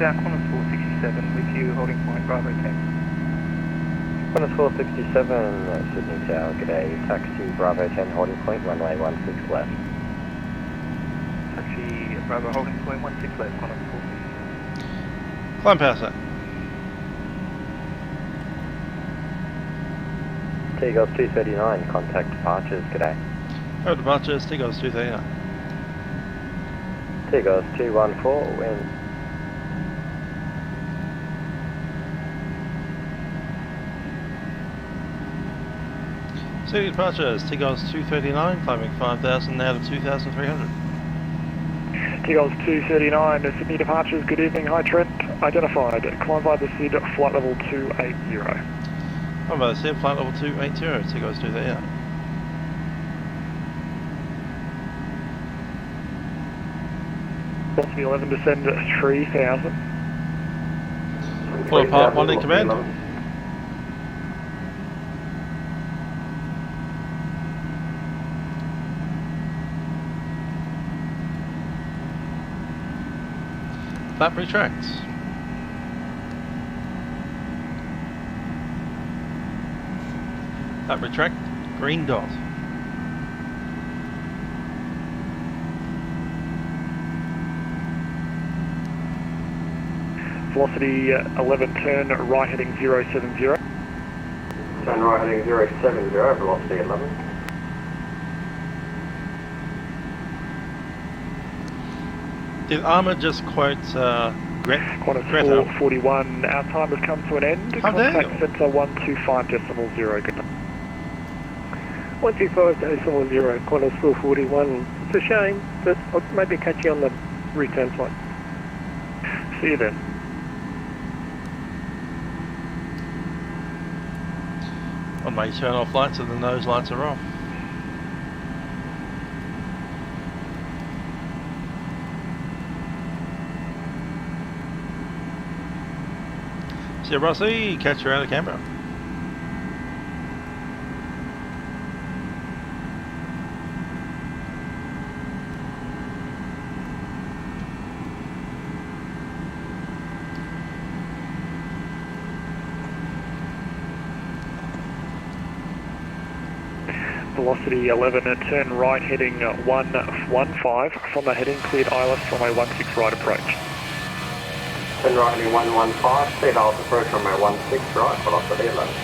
Speaker 7: Down Qantas 467 with you, holding point Bravo 10.
Speaker 11: Qantas 467, Sydney Tower, g'day. Taxi Bravo 10, holding point, runway 16 left.
Speaker 7: Taxi Bravo holding point 16 left, Qantas 467.
Speaker 1: Climb power set.
Speaker 11: Takeoff 239, contact departures, g'day.
Speaker 1: Over departures, Takeoff 239.
Speaker 11: Takeoff 214, wind.
Speaker 1: City departures, Takeoff 239, climbing 5,000 now to 2,300.
Speaker 9: Takeoff 239, Sydney departures, good evening, hi Trent, identified, climb by the SID, flight level 280.
Speaker 1: Climb by the SID, flight level 280, Takeoff 239.
Speaker 9: Velocity 11, descend at 3,000.
Speaker 1: Full apart, one in command. Flap retracts. Flap retract, green dot.
Speaker 9: Velocity 11, turn right heading 070.
Speaker 11: Turn right heading 070, velocity 11.
Speaker 1: Did Armour just quote
Speaker 9: Qantas
Speaker 1: Greta?
Speaker 9: 441, our time has come to an end.
Speaker 1: How dare you?
Speaker 9: Contact centre 125.0, good night.
Speaker 6: 125.0, Qantas 441. It's a shame, but I'll maybe catch you on the return flight.
Speaker 9: See you then.
Speaker 1: On my turn off lights and the nose lights are off. See you, Rossi, catch you out of Canberra.
Speaker 9: Velocity 11, turn right heading 115. From the heading, cleared ILS from a 16 right approach.
Speaker 11: Turn right heading 115, cleared ILS approach from a 16 right, velocity 11.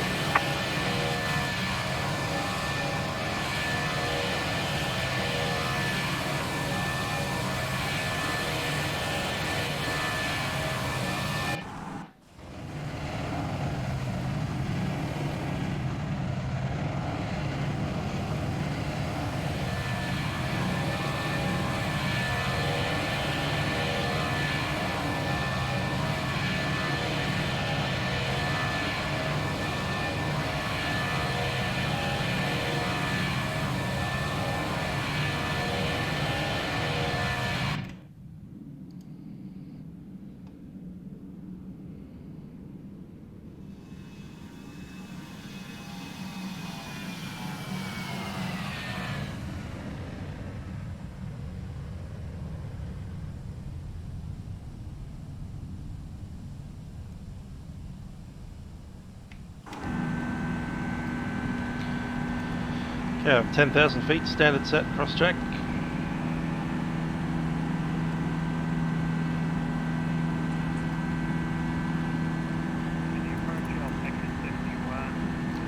Speaker 1: Yeah, 10,000 feet, standard set, cross check.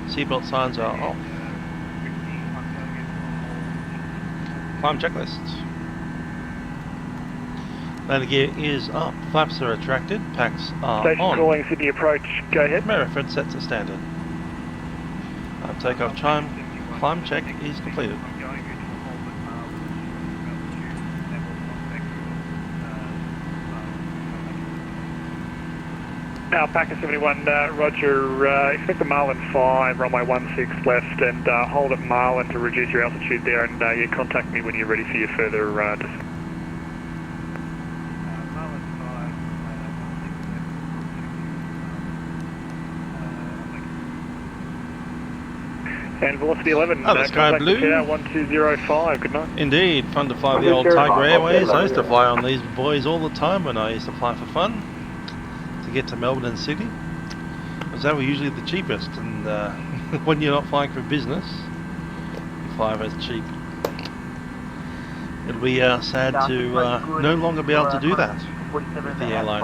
Speaker 1: Seatbelt signs are off. Climb checklist. Landing gear is up. Flaps are retracted. Packs are
Speaker 9: Station
Speaker 1: on.
Speaker 9: calling Sydney approach. Go ahead.
Speaker 1: Reference set to standard. Takeoff chime. Climb check is completed.
Speaker 9: Alpaca 71, roger, expect the Marlin 5, runway 16 left, and hold at Marlin to reduce your altitude there, and yeah, contact me when you're ready for your further descent.
Speaker 5: Marlin 5,
Speaker 9: And velocity 11,
Speaker 1: the sky blue.
Speaker 9: 1205, good night.
Speaker 1: Indeed, fun to fly the old Tigerair Airways. I used to fly on these boys all the time when I used to fly for fun. To get to Melbourne and Sydney, because they were usually the cheapest, and when you're not flying for business, you fly as cheap. It'll be sad to no longer be able to do that with the airline.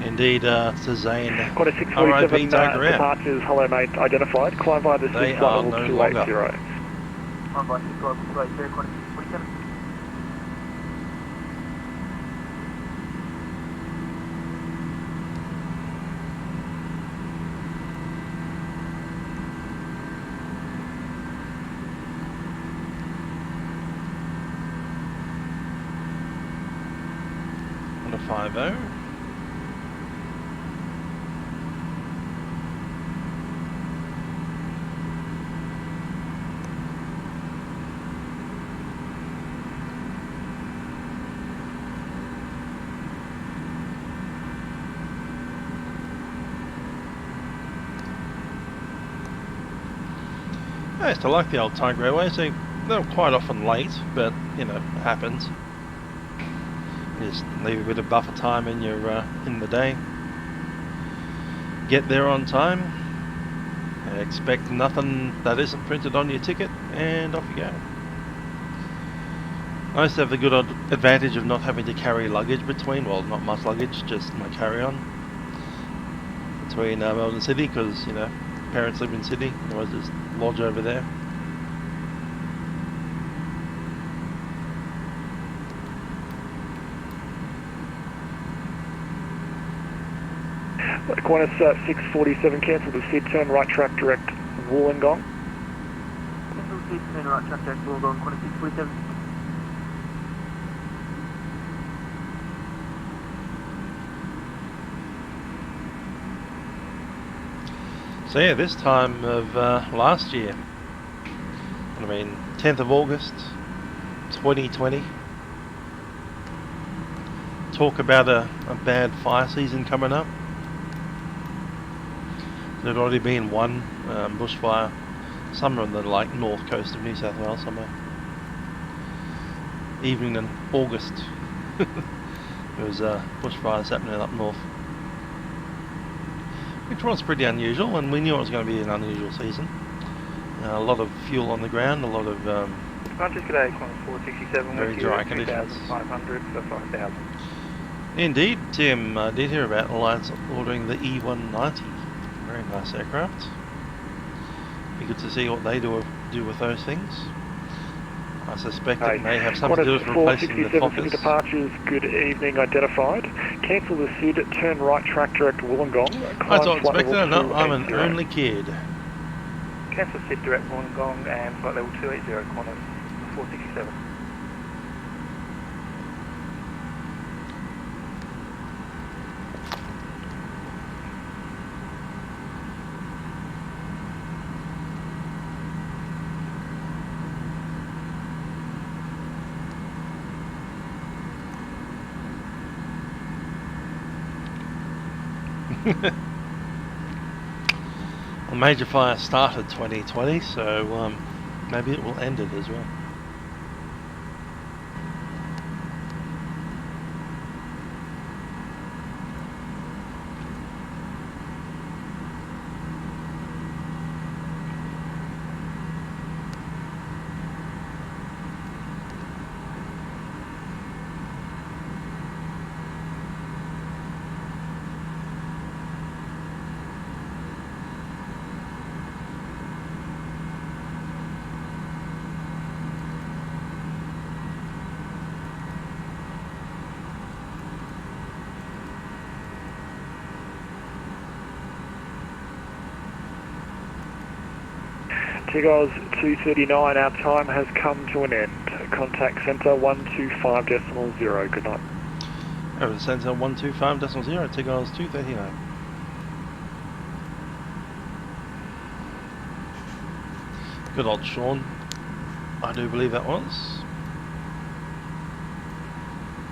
Speaker 1: Indeed, it's a Zane
Speaker 9: Quite a
Speaker 1: RIP
Speaker 9: 647
Speaker 1: Tigerair.
Speaker 9: departures, hello mate, identified. Climb by the
Speaker 1: They
Speaker 9: 6
Speaker 1: are
Speaker 9: level
Speaker 1: no
Speaker 9: 280.
Speaker 1: longer.
Speaker 4: Climb by 6 level 280, quite a 647.
Speaker 1: On a 50. I used to like the old Tigerair Airways. They were quite often late, but you know, it happens. You just leave a bit of buffer time in your in the day. Get there on time. Expect nothing that isn't printed on your ticket, and off you go. I used to have the good advantage of not having to carry luggage between. Well, not much luggage, just my carry-on between Melbourne and Sydney, because you know, parents live in Sydney. Otherwise, just lodge over there.
Speaker 9: Qantas 647, cancel the SID, turn right track direct Wollongong.
Speaker 4: Cancel the SID, turn right track direct Wollongong, Qantas 647.
Speaker 1: So yeah, this time of last year, I mean 10th of August 2020, talk about a bad fire season coming up. There'd already been one bushfire somewhere on the like north coast of New South Wales somewhere. Evening in August. There was bushfires happening up north. Which was pretty unusual, and we knew it was going to be an unusual season. A lot of fuel on the ground, a lot of
Speaker 7: Qantas today, Qantas 467,
Speaker 1: very dry conditions.
Speaker 7: 2,500 for 5,000.
Speaker 1: Indeed, Tim, I did hear about Alliance ordering the E190. Very nice aircraft. Be good to see what they do with those things. I suspect it may have something to do with replacing the Fokkers.
Speaker 9: Departures, good evening, identified. Cancel the SID, turn right track direct Wollongong.
Speaker 1: I thought Inspector, no, I'm an only kid.
Speaker 7: Cancel SID direct Wollongong and flight level 280, Qantas 467.
Speaker 1: A major fire started 2020, so maybe it will end it as well.
Speaker 9: Tigers 239, our time has come to an end. Contact centre 125.0. Good night.
Speaker 1: Over to centre 125.0, Tigers 239. Good old Sean, I do believe that was.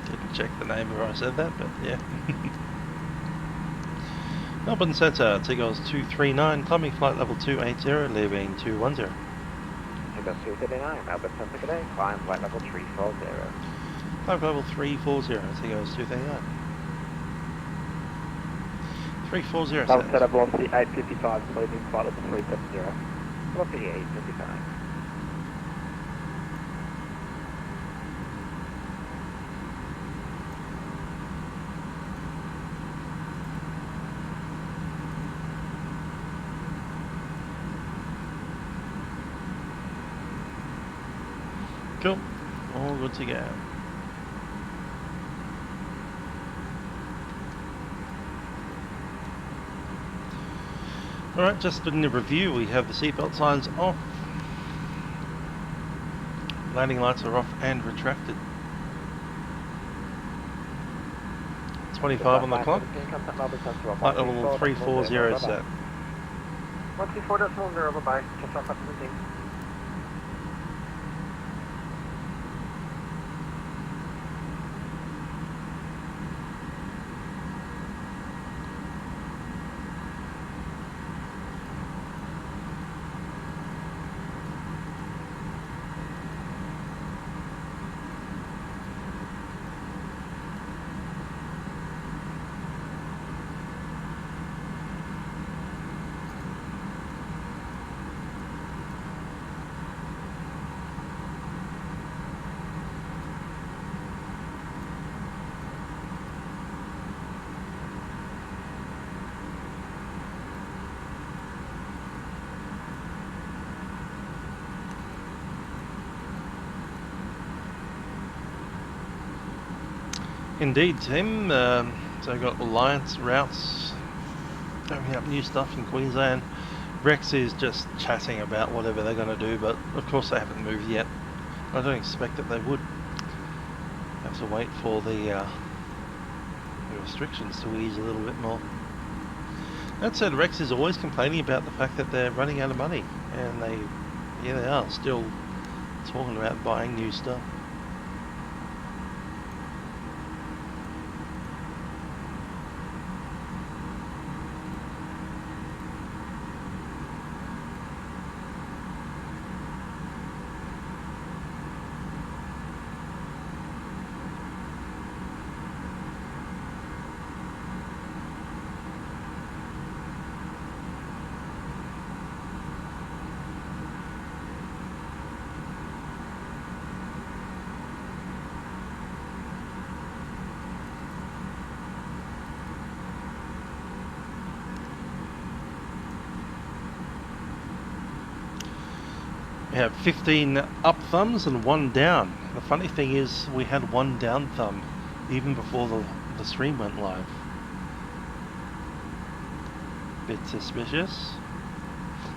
Speaker 1: Didn't check the name before I said that, but yeah. Melbourne Centre, Tigers 239, climbing flight level 280, leaving 210.
Speaker 11: Tigers 239, Melbourne Centre, good day, climb flight level 340.
Speaker 1: Climb level 340, Tigers 239. 340
Speaker 7: Melbourne
Speaker 1: set.
Speaker 7: Centre, velocity 855, leaving flight level 370.
Speaker 11: Velocity 855.
Speaker 1: Cool, all good to go. Alright, just in the review, we have the seatbelt signs off. Landing lights are off and retracted. 25 on the clock. Flight level 340 set.
Speaker 5: 124.0, bye-bye. Just off up to the team.
Speaker 1: Indeed, Tim. So we've got Alliance routes, opening up new stuff in Queensland. Rex is just chatting about whatever they're going to do, but of course they haven't moved yet. I don't expect that they would. Have to wait for the restrictions to ease a little bit more. That said, Rex is always complaining about the fact that they're running out of money, and they are still talking about buying new stuff. We have 15 up thumbs and 1 down. The funny thing is we had 1 down thumb even before the stream went live. Bit suspicious.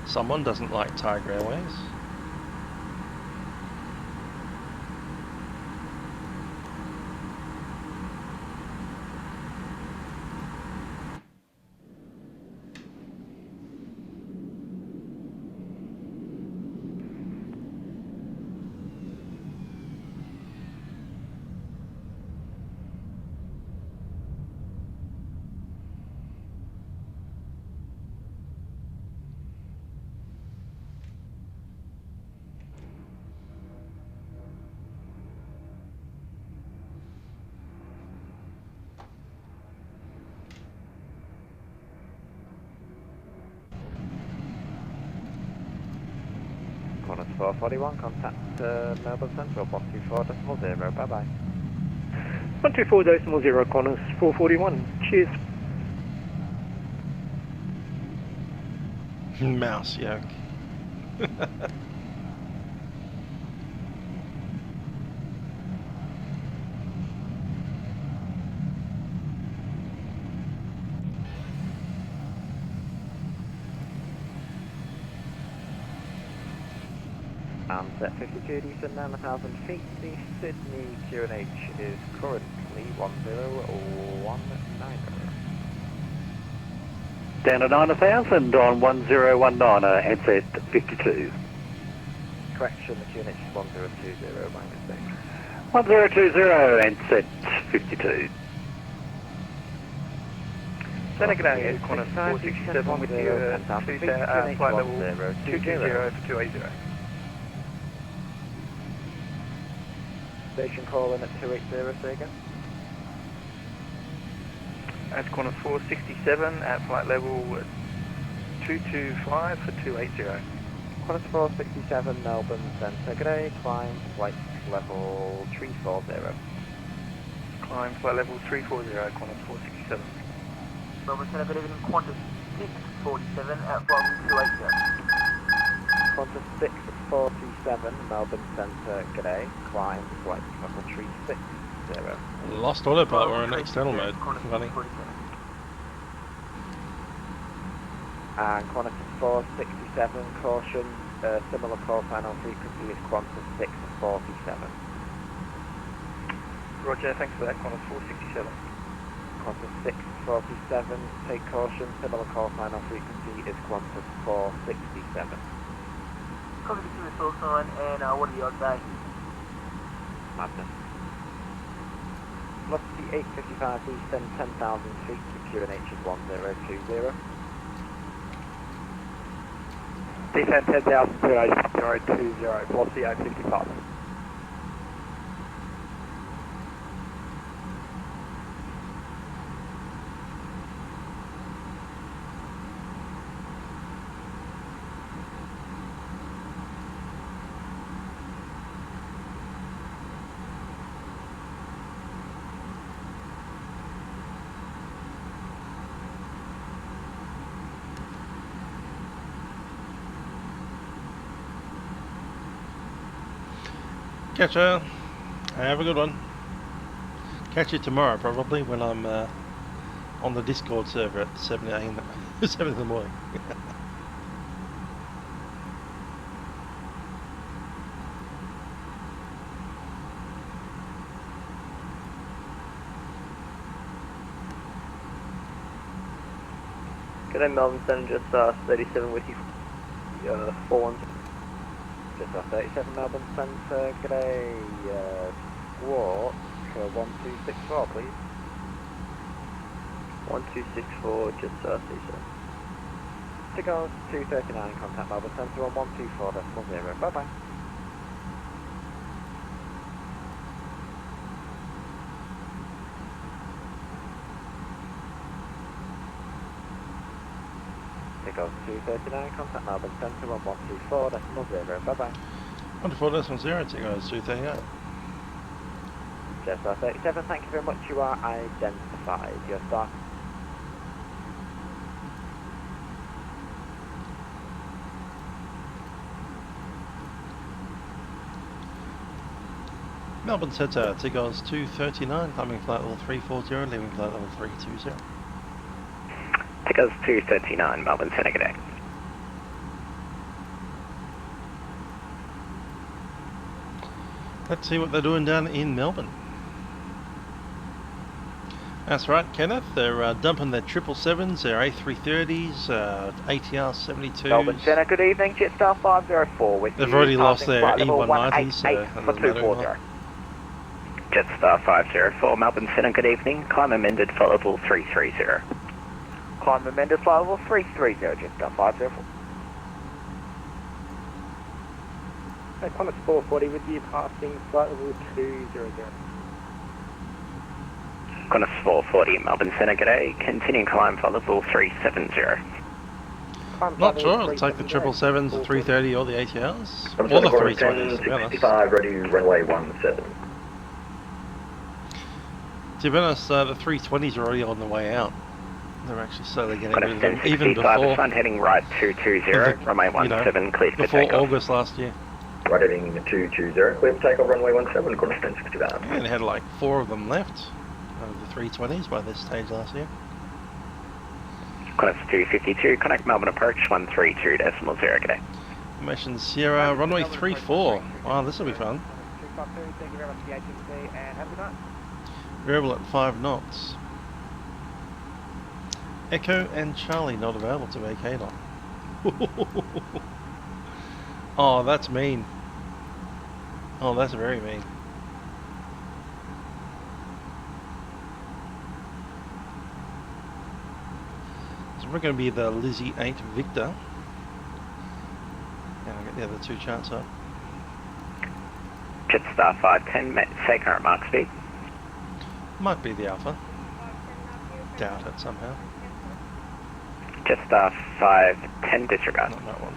Speaker 1: Someone doesn't like Tiger Airways.
Speaker 11: Qantas 441, contact Melbourne Central, block 24.0, bye bye.
Speaker 7: 124.0, Qantas 441, cheers.
Speaker 1: Mouse yoke.
Speaker 11: set 52, descend 9,000 feet. The Sydney QNH is currently 1019.
Speaker 12: Down to 9,000 on 1019, handset 52.
Speaker 11: Correction, the QNH is 1020, my mistake.
Speaker 12: 1020, handset 52.
Speaker 7: Senegal is Qantas 467 with you, flight level 220 for 280.
Speaker 11: Station call in at 280, say again.
Speaker 7: That's Qantas 467 at flight level 225 for 280.
Speaker 11: Qantas 467 Melbourne Centre, good day, climb flight level 340.
Speaker 7: Climb flight level 340, Qantas 467.
Speaker 4: Melbourne Centre, good evening, Qantas 647 at flight level 280.
Speaker 11: Qantas 647 Melbourne Centre, good day, climb flight level 360.
Speaker 1: Lost autopilot, we're in external mode. Funny.
Speaker 11: And Qantas 467, caution, similar call sign on frequency is Qantas 647.
Speaker 7: Roger, thanks for that, Qantas 467.
Speaker 11: Qantas 647, take caution, similar call sign on frequency is Qantas 467.
Speaker 4: Copy the call sign, and what are the odds there?
Speaker 11: Madness. Velocity 855, descend 10,000 feet, the QNH is 1020.
Speaker 12: Descend 10,000 to 8020, velocity 855.
Speaker 1: Catch you. Have a good one. Catch you tomorrow probably when I'm on the Discord server at 7 in the morning.
Speaker 10: G'day Melbourne Centre, just 37 with you, 4-1.
Speaker 11: Just 37 Melbourne Centre, g'day, squawk 1264 please.
Speaker 10: 1264, just C7.
Speaker 11: Tigerair 239, contact Melbourne Centre on 124.0, bye bye. Tigerair 239, contact Melbourne Centre on 124.0, bye bye.
Speaker 1: 124.0, Tigerair 239.
Speaker 11: Just 37, thank you very much, you are identified. Your start.
Speaker 1: Melbourne Centre, Tigerair 239, climbing flight level 340, leaving flight level 320.
Speaker 10: Tigerair 239, Melbourne Centre, good day.
Speaker 1: Let's see what they're doing down in Melbourne. That's right, Kenneth. They're dumping their 777s, their A330s, ATR 72s.
Speaker 11: Melbourne Centre, good evening. Jetstar 504 with
Speaker 1: They've
Speaker 11: you.
Speaker 1: already lost
Speaker 11: Passing
Speaker 1: their
Speaker 11: flight level
Speaker 1: E190s, so
Speaker 11: 188 for 240.
Speaker 10: Jetstar 504, Melbourne Centre, good evening. Climb amended flight level 330.
Speaker 11: Climb amended flight level 330, Jetstar 504.
Speaker 7: Qantas 440 with you, passing flight level 200.
Speaker 10: Qantas 440, Melbourne Centre, good day. Continuing climb flight level 370.
Speaker 1: Not sure, I'll take the 777s, the 330 or the ATRs. Or the 320s, to be honest.
Speaker 3: 65, ready, runway 17.
Speaker 1: To be honest, the 320s are already on the way out. They're actually slowly getting rid of them,
Speaker 10: Qantas
Speaker 1: even
Speaker 10: 65,
Speaker 1: before,
Speaker 10: front heading right 220, runway 17, cleared for
Speaker 1: before
Speaker 10: takeoff.
Speaker 1: August last year.
Speaker 3: Right heading 220, clear for takeoff, runway 17, Qantas 1065.
Speaker 1: And they had like 4 of them left, the 320s by this stage last year.
Speaker 10: Qantas 252, connect Melbourne approach 132.0, good day.
Speaker 1: Information Sierra, runway 34. Wow, this will be fun.
Speaker 4: 252, thank you very much for the agency and have a good night.
Speaker 1: Variable at 5 knots. Echo and Charlie not available to vacate on. Oh, that's mean. Oh, that's very mean. So we're going to be the Lizzie 8 Victor. And I'll get the other two charts up.
Speaker 10: Jetstar 510, say current mark speed.
Speaker 1: Might be the Alpha. Doubt it somehow.
Speaker 10: Jetstar 510, disregard.
Speaker 1: Not that one.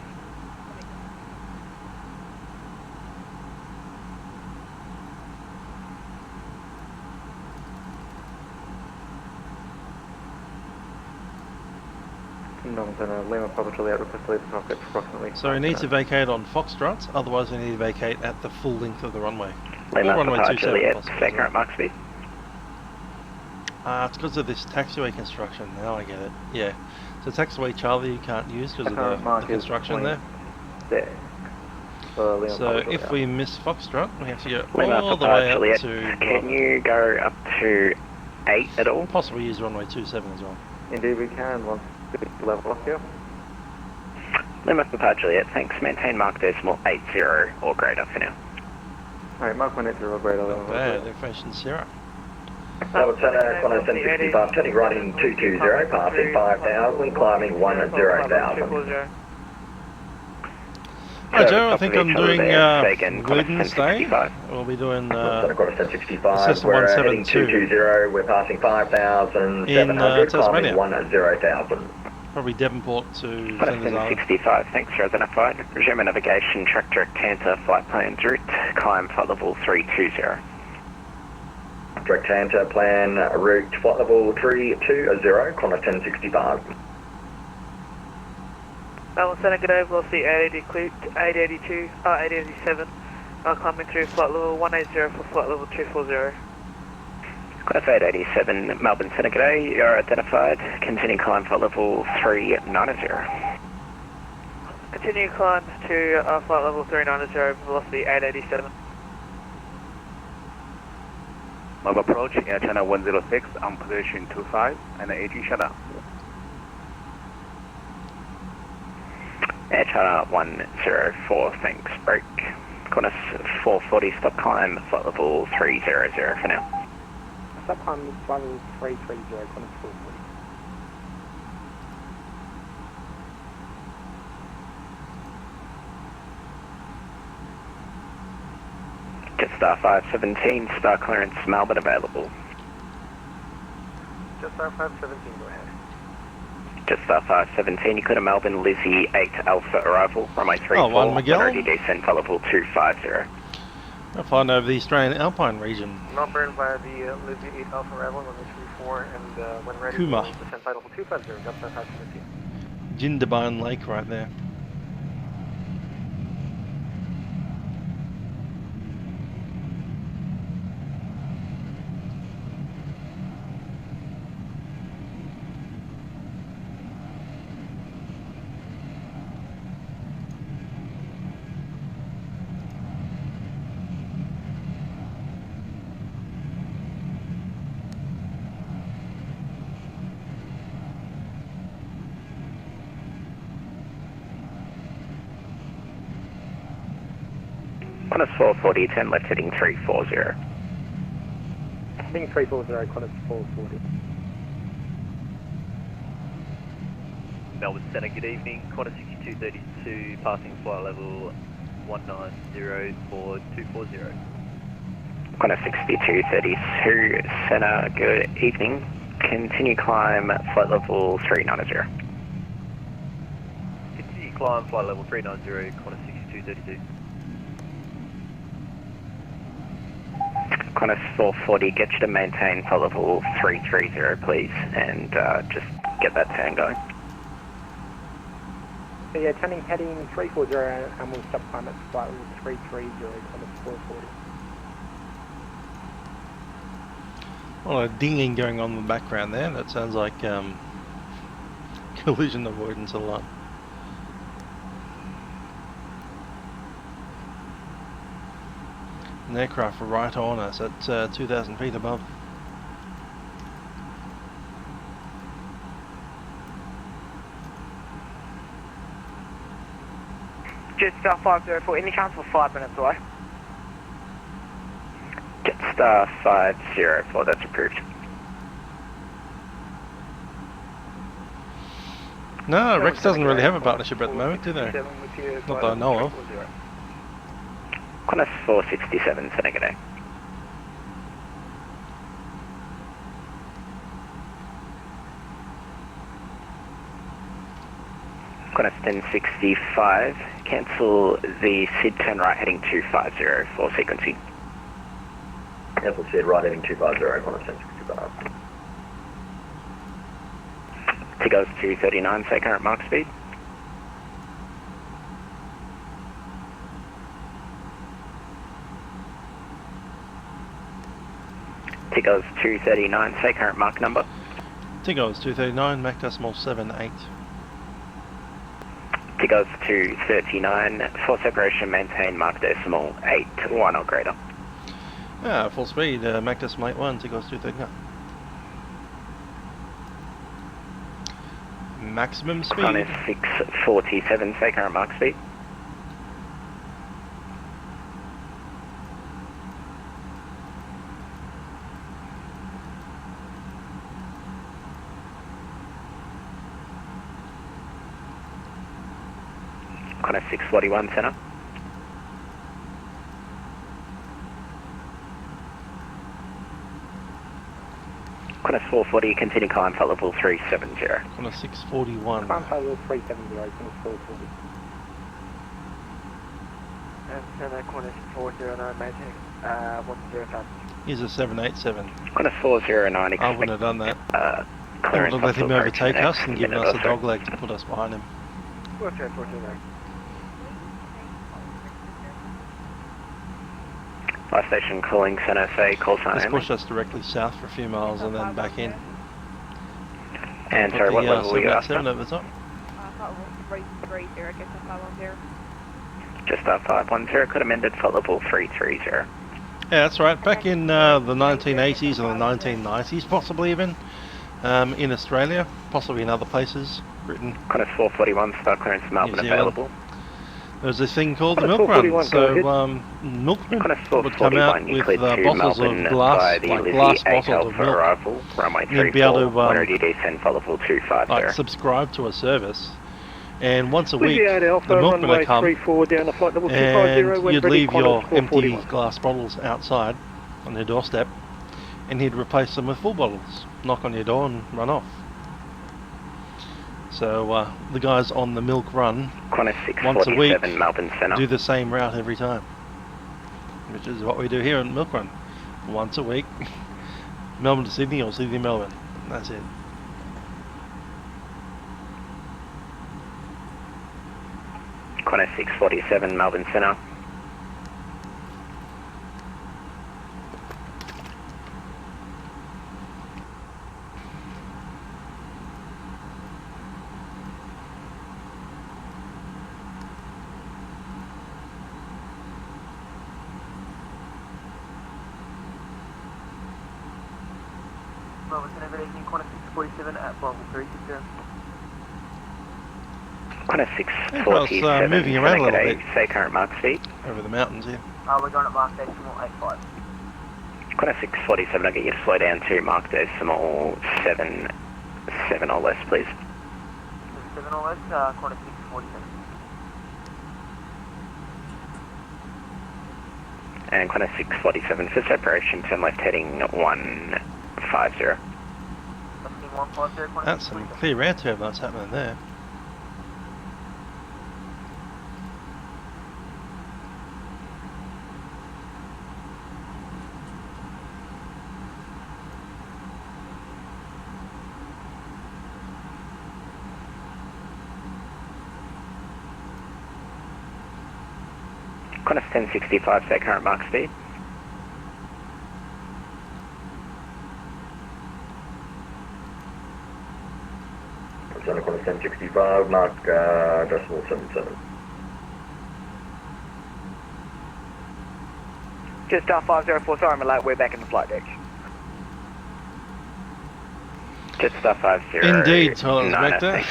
Speaker 11: Lima Papa Juliet request to leave the cockpit for approximately.
Speaker 1: So we need to vacate on Foxtrot, otherwise we need to vacate at the full length of the runway.
Speaker 10: Lima
Speaker 1: runway
Speaker 10: Papa
Speaker 1: 27
Speaker 10: Juliet,
Speaker 1: possible
Speaker 10: say
Speaker 1: as well.
Speaker 10: current mark speed.
Speaker 1: It's because of this taxiway construction. Now I get it. Yeah. So taxiway Charlie you can't use because of the construction there. So if we miss Foxtrot, we have to go
Speaker 10: Lima
Speaker 1: all the
Speaker 10: Papa
Speaker 1: way up
Speaker 10: Juliet,
Speaker 1: to...
Speaker 10: can you go up to 8 at all?
Speaker 1: Possibly use runway 27 as well.
Speaker 11: Indeed we can, once we level off here.
Speaker 10: Lima Papa Juliet, thanks. Maintain mark decimal 80 or greater for now.
Speaker 11: Alright, mark 180 or greater.
Speaker 1: Not bad, Information Sierra.
Speaker 13: Level Center, Qantas 1065, turning right in 220, passing 5,000, climbing 10,000.
Speaker 1: Hi Joe, I think I'm doing Wednesday. We'll be doing Cessna
Speaker 13: we're heading
Speaker 1: 172
Speaker 13: 220, we're passing 5,700,
Speaker 1: in Tasmania.
Speaker 13: climbing 10,000.
Speaker 1: Probably Devonport to
Speaker 10: Qantas 1065, thanks for identified. Resume navigation, track direct Tanta, flight plans route, climb flight level 320.
Speaker 13: Direct Tanta, plan route, flight level 320, Qantas 1065.
Speaker 4: Melbourne Centre, good day, velocity 882, 887, climbing through flight level 180 for flight level 240.
Speaker 10: Qantas 887, Melbourne Centre, good day, you're identified. Continue climb flight level 390.
Speaker 4: Continue climb to flight level 390, velocity 887.
Speaker 14: Mob approach, Air China 106 on position 25 and AG shutdown.
Speaker 10: Air China 104, thanks, break. Qantas 440, stop climb, flight level 300 for now.
Speaker 15: Stop climb, flight level 330, Qantas 440.
Speaker 10: Jetstar 517, star clearance Melbourne available.
Speaker 5: Jetstar 517, go ahead.
Speaker 10: Jetstar 517, you could have Melbourne, Lizzie 8 Alpha arrival, runway 34,
Speaker 1: 1 Miguel.
Speaker 10: already descend flight level 250.
Speaker 1: I'll find over the Australian Alpine region.
Speaker 5: Melbourne via the Lizzie 8 Alpha arrival, runway 34, and when ready,
Speaker 1: Kuma.
Speaker 5: we'll descend flight level 250, Jetstar 517.
Speaker 1: Jindabyne Lake right there.
Speaker 10: Qantas 440, 10 left heading 340.
Speaker 15: Heading 340, Qantas 440.
Speaker 16: Melbourne Centre, good evening. Qantas 6232, passing flight level 190 for 240.
Speaker 10: Qantas 6232, Centre, good evening. Continue climb, flight level 390.
Speaker 16: Continue climb, flight level 390, Qantas 6232.
Speaker 10: Qantas 440, get you to maintain flight level 330 please, and just get that turn going.
Speaker 15: So yeah, turning heading 340 and we'll stop climb at flight level 330, Qantas 440.
Speaker 1: Well, a dinging going on in the background there. That sounds like collision avoidance alarm. An aircraft right on us at 2,000 feet above.
Speaker 4: Jetstar 504, any chance for 5 minutes away?
Speaker 10: Jetstar 504, that's approved.
Speaker 1: No, Rex doesn't really have a partnership at the moment, do they? Not that I know of.
Speaker 10: Qantas 467, Seneca Day. Qantas 1065, cancel the SID turn right heading 250 for sequencing.
Speaker 13: Cancel SID right heading 250, Qantas 1065.
Speaker 10: Tigos 239, say current mark speed. Tigos 239, say current mark number.
Speaker 1: Tigos 239, Mac decimal 78.
Speaker 10: Tigos 239, for separation maintain mark decimal 81 or greater.
Speaker 1: Full speed, Mac decimal 81, Tigos 239. Maximum speed.
Speaker 10: Qantas 647, say current mark speed. Qantas 641, centre. Qantas 440, continue climb, flight level 370.
Speaker 1: Qantas 641.
Speaker 15: Climb flight level 370, Qantas 440.
Speaker 11: And Centre Qantas 409, maintain 105.
Speaker 1: Here's a 787.
Speaker 10: Qantas 409, expect,
Speaker 1: I wouldn't have done that. I would have let him overtake us and given us a dog leg to put us behind him.
Speaker 11: 409.
Speaker 10: Flight station calling Centre, say call sign
Speaker 1: Let's
Speaker 10: only.
Speaker 1: push us directly south for a few miles and then back in.
Speaker 10: And sorry, what level were you after?
Speaker 1: 7 over the top.
Speaker 10: Just 510, could amended flight level 330.
Speaker 1: Yeah, that's right. Back in the 1980s and the 1990s, possibly even, in Australia, possibly in other places, Britain.
Speaker 10: Qantas 441, start clearance Melbourne available.
Speaker 1: There's this thing called the Milkrun. So milkmen would come out with bottles of glass, like glass bottles of milk.
Speaker 10: Arrival, runway
Speaker 1: You'd be able to
Speaker 10: descend flight level 250.
Speaker 1: like subscribe to a service, and once a week the milkmen would come and you'd leave your empty glass bottles outside on your doorstep, and he'd replace them with full bottles, knock on your door and run off. So the guys on the Milkrun once a week
Speaker 10: Melbourne Centre.
Speaker 1: do the same route every time, which is what we do here in Milkrun. Once a week, Melbourne to Sydney or Sydney to Melbourne. That's it.
Speaker 10: Qantas 647 Melbourne Centre.
Speaker 11: Melbourne Centre, good evening, Qantas 647 at Bravo 360.
Speaker 10: Qantas 647,
Speaker 1: moving around a little bit.
Speaker 10: Say current mark speed.
Speaker 1: Over the mountains here.
Speaker 11: We're going at mark decimal 85.
Speaker 10: Qantas 647, I'll get you to slow down to mark decimal 7 or less, please.
Speaker 11: 7 or less, Qantas 647.
Speaker 10: And Qantas 647 for separation, turn left heading 150.
Speaker 1: That's some clear air turbulence happening there.
Speaker 10: Qantas 1065, say current mark speed.
Speaker 13: Centre Qantas 1065, mark decimal 77.
Speaker 7: Jetstar 504, sorry I'm late, we're back in the flight deck.
Speaker 10: Jetstar 50.
Speaker 1: Indeed, Tyler's back there.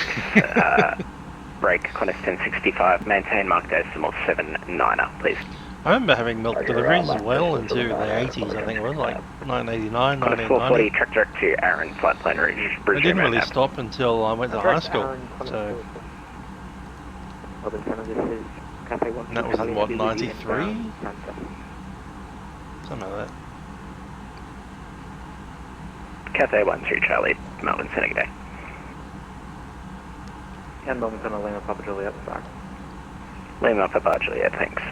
Speaker 10: Break, Qantas 1065, maintain mark decimal 79er, please.
Speaker 1: I remember having milk deliveries as well into the 80s, I think it was, like 1989,
Speaker 10: Qantas
Speaker 1: 1990.
Speaker 10: 440, track direct to Aaron, flight plan rouge.
Speaker 1: I didn't really stop until I went to high school, so... And that was in what, 93? Something like that.
Speaker 10: Cathay 13 Charlie, Melbourne, Senate Day.
Speaker 11: And Melbourne Center, Lima Papa Juliet, sorry.
Speaker 10: Lima Papa Juliet, thanks.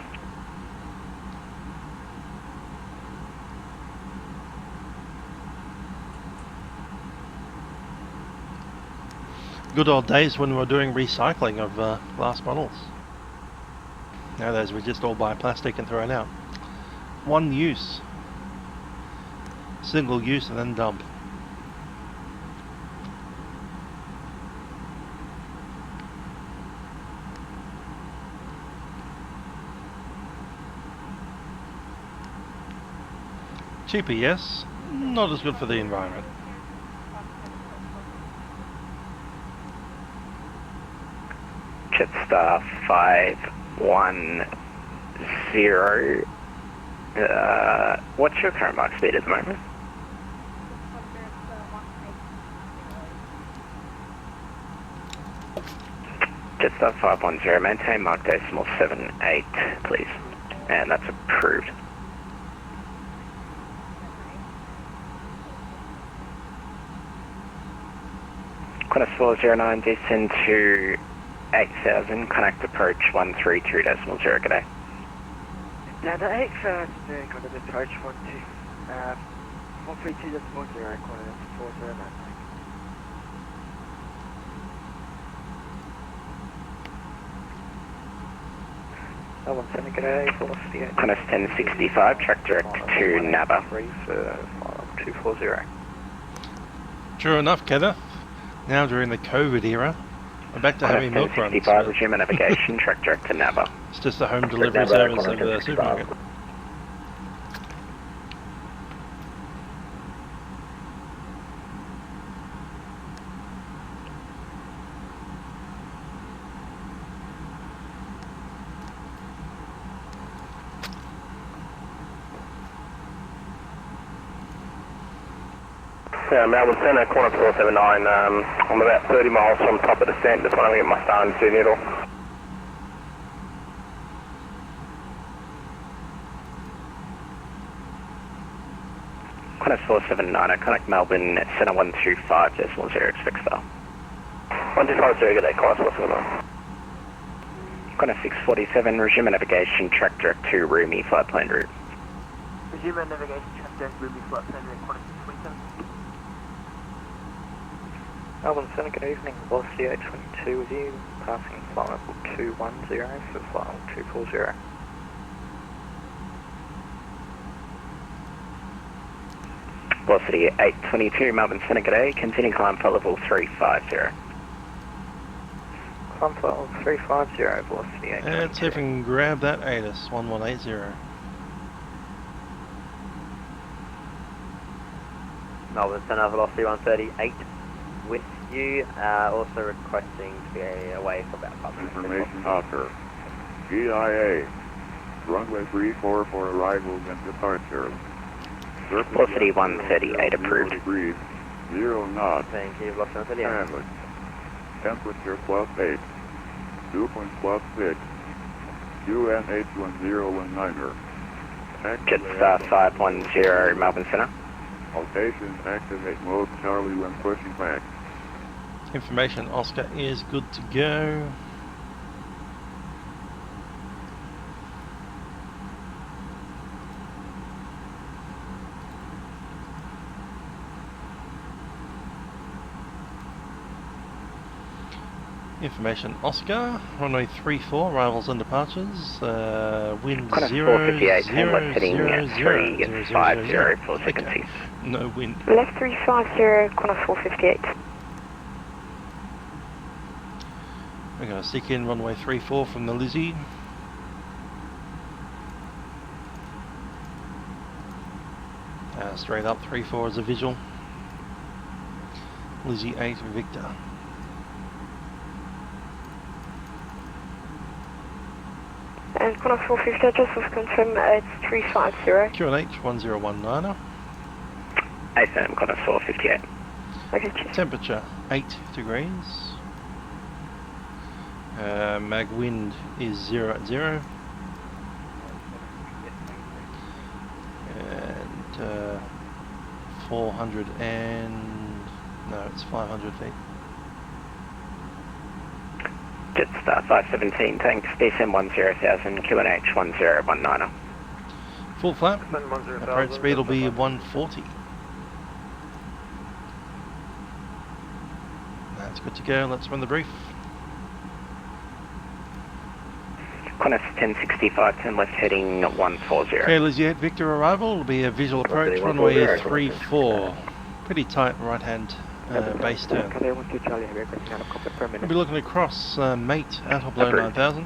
Speaker 1: Good old days when we were doing recycling of glass bottles. Nowadays we just all buy plastic and throw it out. One use. Single use and then dump. Cheaper, yes. Not as good for the environment.
Speaker 10: Jetstar 510. What's your current mark speed at the moment? Jetstar 510, maintain mark decimal 78, please. And that's approved. Qantas 409, descend to 8000, connect approach 132.0, good day.
Speaker 7: Now the 8000, connect approach 132.0, Qantas 409.
Speaker 10: Qantas 1065, track direct to Naba.
Speaker 7: 240.
Speaker 1: True enough, Kenneth. Now during the COVID era, I'm back to having milk runs.
Speaker 10: 1065, resume navigation, track direct to Naba.
Speaker 1: It's just a home delivery service of the supermarket.
Speaker 17: Yeah, Melbourne Centre, corner 479. I'm about 30 miles from top of descent. Just want to get my star and 2 needle.
Speaker 10: Qantas 479, connect Melbourne Centre 125.0, expect star.
Speaker 17: 125.0, good day, Qantas 479.
Speaker 10: Qantas 647, resume navigation, track direct to Rumi, flight plan route.
Speaker 7: Resume navigation, track direct Rumi, flight plan route, Qantas 627.
Speaker 11: Melbourne Centre, good evening. Velocity A320 with you, passing flight level 210 for flight level 240.
Speaker 10: Velocity 822, Melbourne Centre, good day. Continue climb flight level 350.
Speaker 11: Climb flight level 350, velocity 822.
Speaker 1: Let's see if we can grab that ATIS 1180.
Speaker 16: Melbourne Centre, velocity 138 with you, also requesting to be away for about 5 minutes.
Speaker 18: Information officer. GIA. Runway 34 for arrivals and departure.
Speaker 10: Velocity 138 approved.
Speaker 18: 0 degrees, 0 knots.
Speaker 16: Thank you, velocity 138.
Speaker 18: Handling. Temperature +8. Dew point +6. QNH1019er.
Speaker 10: Jetstar 510, Melbourne Centre.
Speaker 18: Location, activate mode Charlie when pushing back.
Speaker 1: Information Oscar is good to go. Information Oscar, runway 34, arrivals and departures, wind 0, 0, 0, 0, 0, 0, 0, okay. No wind.
Speaker 2: Left 350, corner 458.
Speaker 1: We're going to stick in runway 34 from the Lizzie. straight up 3-4 as a visual. Lizzie 8 Victor.
Speaker 19: And Qantas 450, just was confirm it's 350.
Speaker 1: QNH 1019er.
Speaker 10: AFM Qantas 458.
Speaker 19: Okay, cheers.
Speaker 1: Temperature 8 degrees. Mag wind is 0 at 0. And 400 and... no, it's 500 feet.
Speaker 10: Jetstar 517, thanks. DSM 10,000, QNH 1019er.
Speaker 1: Full flap. Approach speed will be 140. That's good to go. Let's run the brief.
Speaker 10: Qantas 1065, turn left heading 140.
Speaker 1: Okay, Lizzie 8 Victor arrival will be a visual approach, runway 34. Pretty tight right hand base turn. We'll be looking across mate at or below 9,000.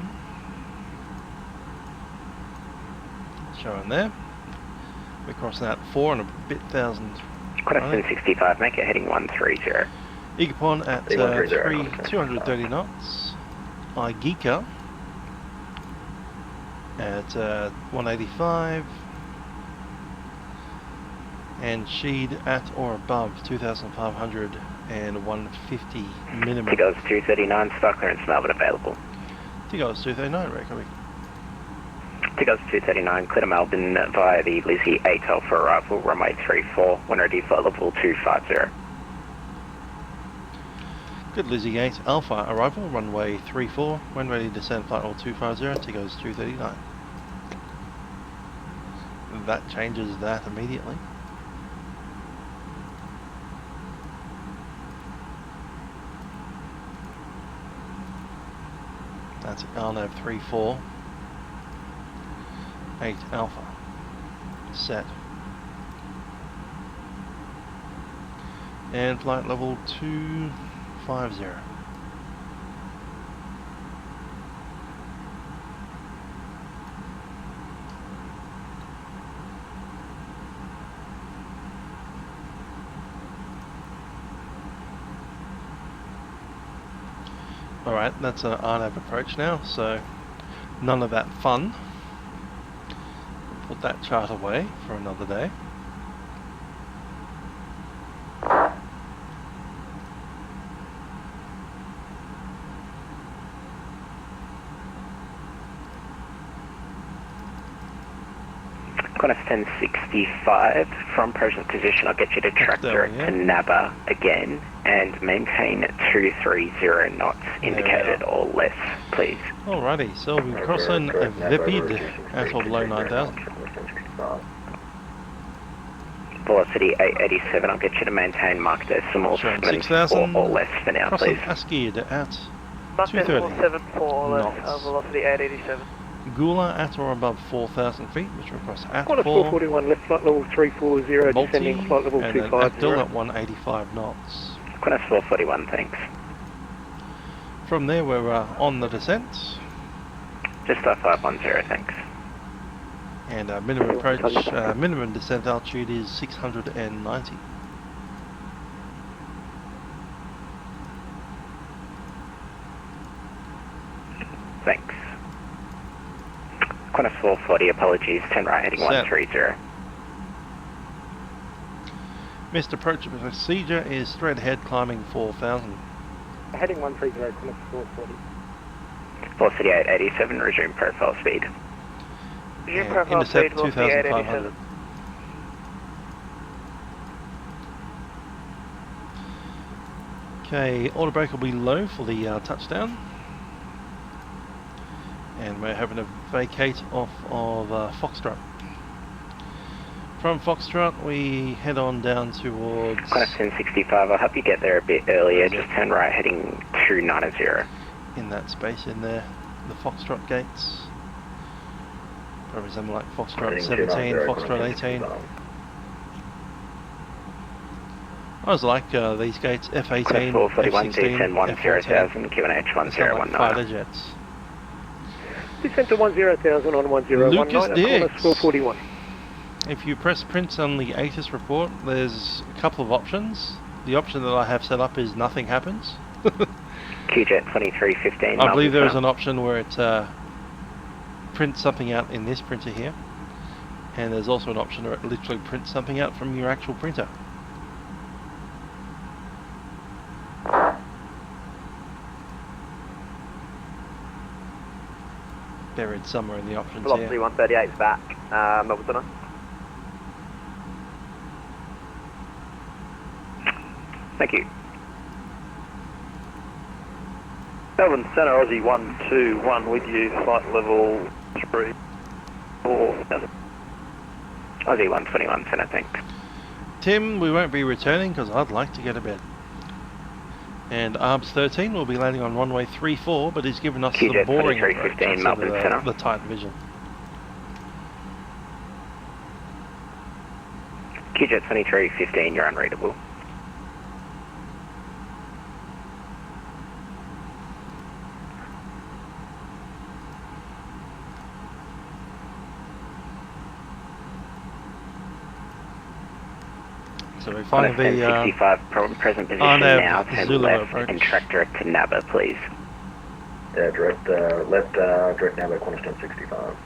Speaker 1: Showing there. We're crossing out 4 and a bit thousand.
Speaker 10: Qantas 1065, make it heading 130.
Speaker 1: Igapon at 230 knots. Igika at 185. And Sheed at or above 2,500 and 150 minimum.
Speaker 10: Tigos 239, star clearance Melbourne available.
Speaker 1: Tigos 239, reckon.
Speaker 10: Tigos 239, clear to Melbourne via the Lizzie 8 Alpha arrival, runway 34, when ready for level 250.
Speaker 1: Good, Lizzie 8 Alpha arrival, runway 34, when ready to descend flight level 250, Tigos 239. That changes that immediately. That's RNAV 34, 8 Alpha, set. And flight level 250. Alright, that's an RNAV approach now, so none of that fun. Put that chart away for another day.
Speaker 10: Qantas 1065, from present position I'll get you to track direct to Naba again and maintain 230 knots indicated or less, please.
Speaker 1: Alrighty, so we're crossing a vapid at or below 9,000.
Speaker 10: Velocity 887, I'll get you to maintain Mark Decimal
Speaker 1: 6,000
Speaker 10: or less for now,
Speaker 1: crossing
Speaker 10: please.
Speaker 1: Askid at
Speaker 4: Mark
Speaker 1: 230
Speaker 4: 74 or less,
Speaker 1: knots.
Speaker 4: velocity 887.
Speaker 1: Gula at or above 4,000 feet, which will cross at
Speaker 15: Qantas
Speaker 1: 4.
Speaker 15: 441, left flight level 340, descending flight level
Speaker 1: And then
Speaker 15: 250.
Speaker 1: Abdul at 185 knots.
Speaker 10: Qantas 441, thanks.
Speaker 1: From there we're on the descent.
Speaker 10: Just 510, thanks.
Speaker 1: And our minimum approach, minimum descent altitude is 690.
Speaker 10: Thanks. Qantas 440, apologies, 10 right heading 130.
Speaker 1: Missed approach procedure is straight ahead climbing 4,000.
Speaker 15: Heading 130, Qantas 440.
Speaker 10: Velocity 887, resume profile speed.
Speaker 4: Resume
Speaker 1: And
Speaker 4: profile speed,
Speaker 1: intercept
Speaker 4: velocity
Speaker 1: 2,500.
Speaker 4: 887.
Speaker 1: Okay, auto brake will be low for the touchdown. And we're having to vacate off of Foxtrot. From Foxtrot we head on down towards...
Speaker 10: Qantas 1065, I'll help you get there a bit earlier, just turn right heading 290.
Speaker 1: In that space in there, the Foxtrot gates. Probably something like Foxtrot 17, Foxtrot 18. I always like these gates, F18,
Speaker 10: F41,
Speaker 1: F16,
Speaker 10: D10 10,000, QNH 1019.
Speaker 1: fighter jets.
Speaker 15: Descent to 10,000 on 1019,
Speaker 1: Lucas
Speaker 15: Qantas
Speaker 1: Dix.
Speaker 15: 441.
Speaker 1: If you press print on the ATIS report, there's a couple of options. The option that I have set up is nothing happens.
Speaker 10: QJet 2315.
Speaker 1: I believe there is an option where it prints something out in this printer here, and there's also an option where it literally prints something out from your actual printer. Buried somewhere in the options
Speaker 16: Velocity
Speaker 1: here.
Speaker 16: 138 is back. Melbourne Centre.
Speaker 10: Thank you.
Speaker 12: Melbourne Centre, Aussie 121 with you, flight level 3.
Speaker 10: Aussie 121 Centre, thanks.
Speaker 1: Tim, we won't be returning because I'd like to go to bed. And Arbs 13 will be landing on runway 34, but he's given us the boring approach, the tight vision.
Speaker 10: QJet 2315, you're unreadable.
Speaker 1: So we find the
Speaker 10: 65 present position now, turn left and track direct to Naba, please.
Speaker 13: Yeah, direct left, direct Naba, Qantas 1065.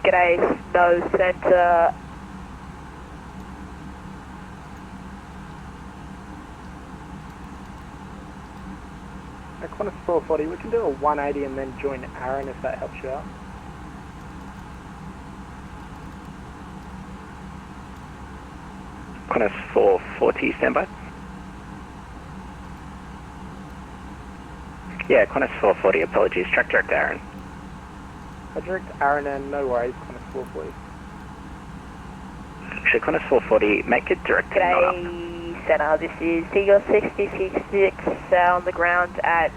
Speaker 19: G'day, Snow Centre.
Speaker 15: At Qantas 440, we can do a 180 and then join Aaron if that helps you out.
Speaker 10: Qantas 440, standby. Yeah, Qantas 440, apologies, track direct Aaron.
Speaker 15: I direct Aaron and no worries, Qantas 440.
Speaker 10: Actually, Qantas 440, make it direct to Naba.
Speaker 19: G'day, Centre. This is Eagle 6066 on the ground at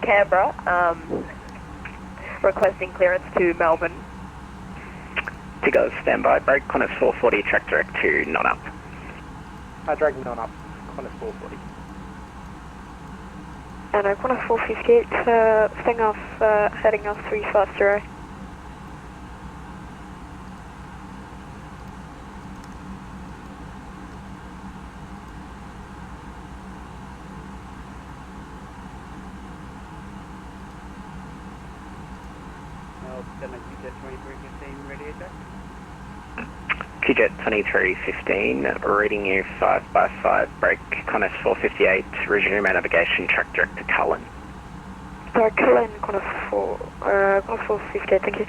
Speaker 19: Canberra, requesting clearance to Melbourne.
Speaker 10: Tigger, standby, break, Qantas 440, track direct to non-up.
Speaker 15: I direct non-up, Qantas 440.
Speaker 19: And Qantas 458, staying off, heading off 350.
Speaker 10: QJet 2315, reading you 5x5, break, Qantas 458, resume our navigation, track direct to Cullen.
Speaker 19: Sorry, Cullen, Qantas 458, thank you.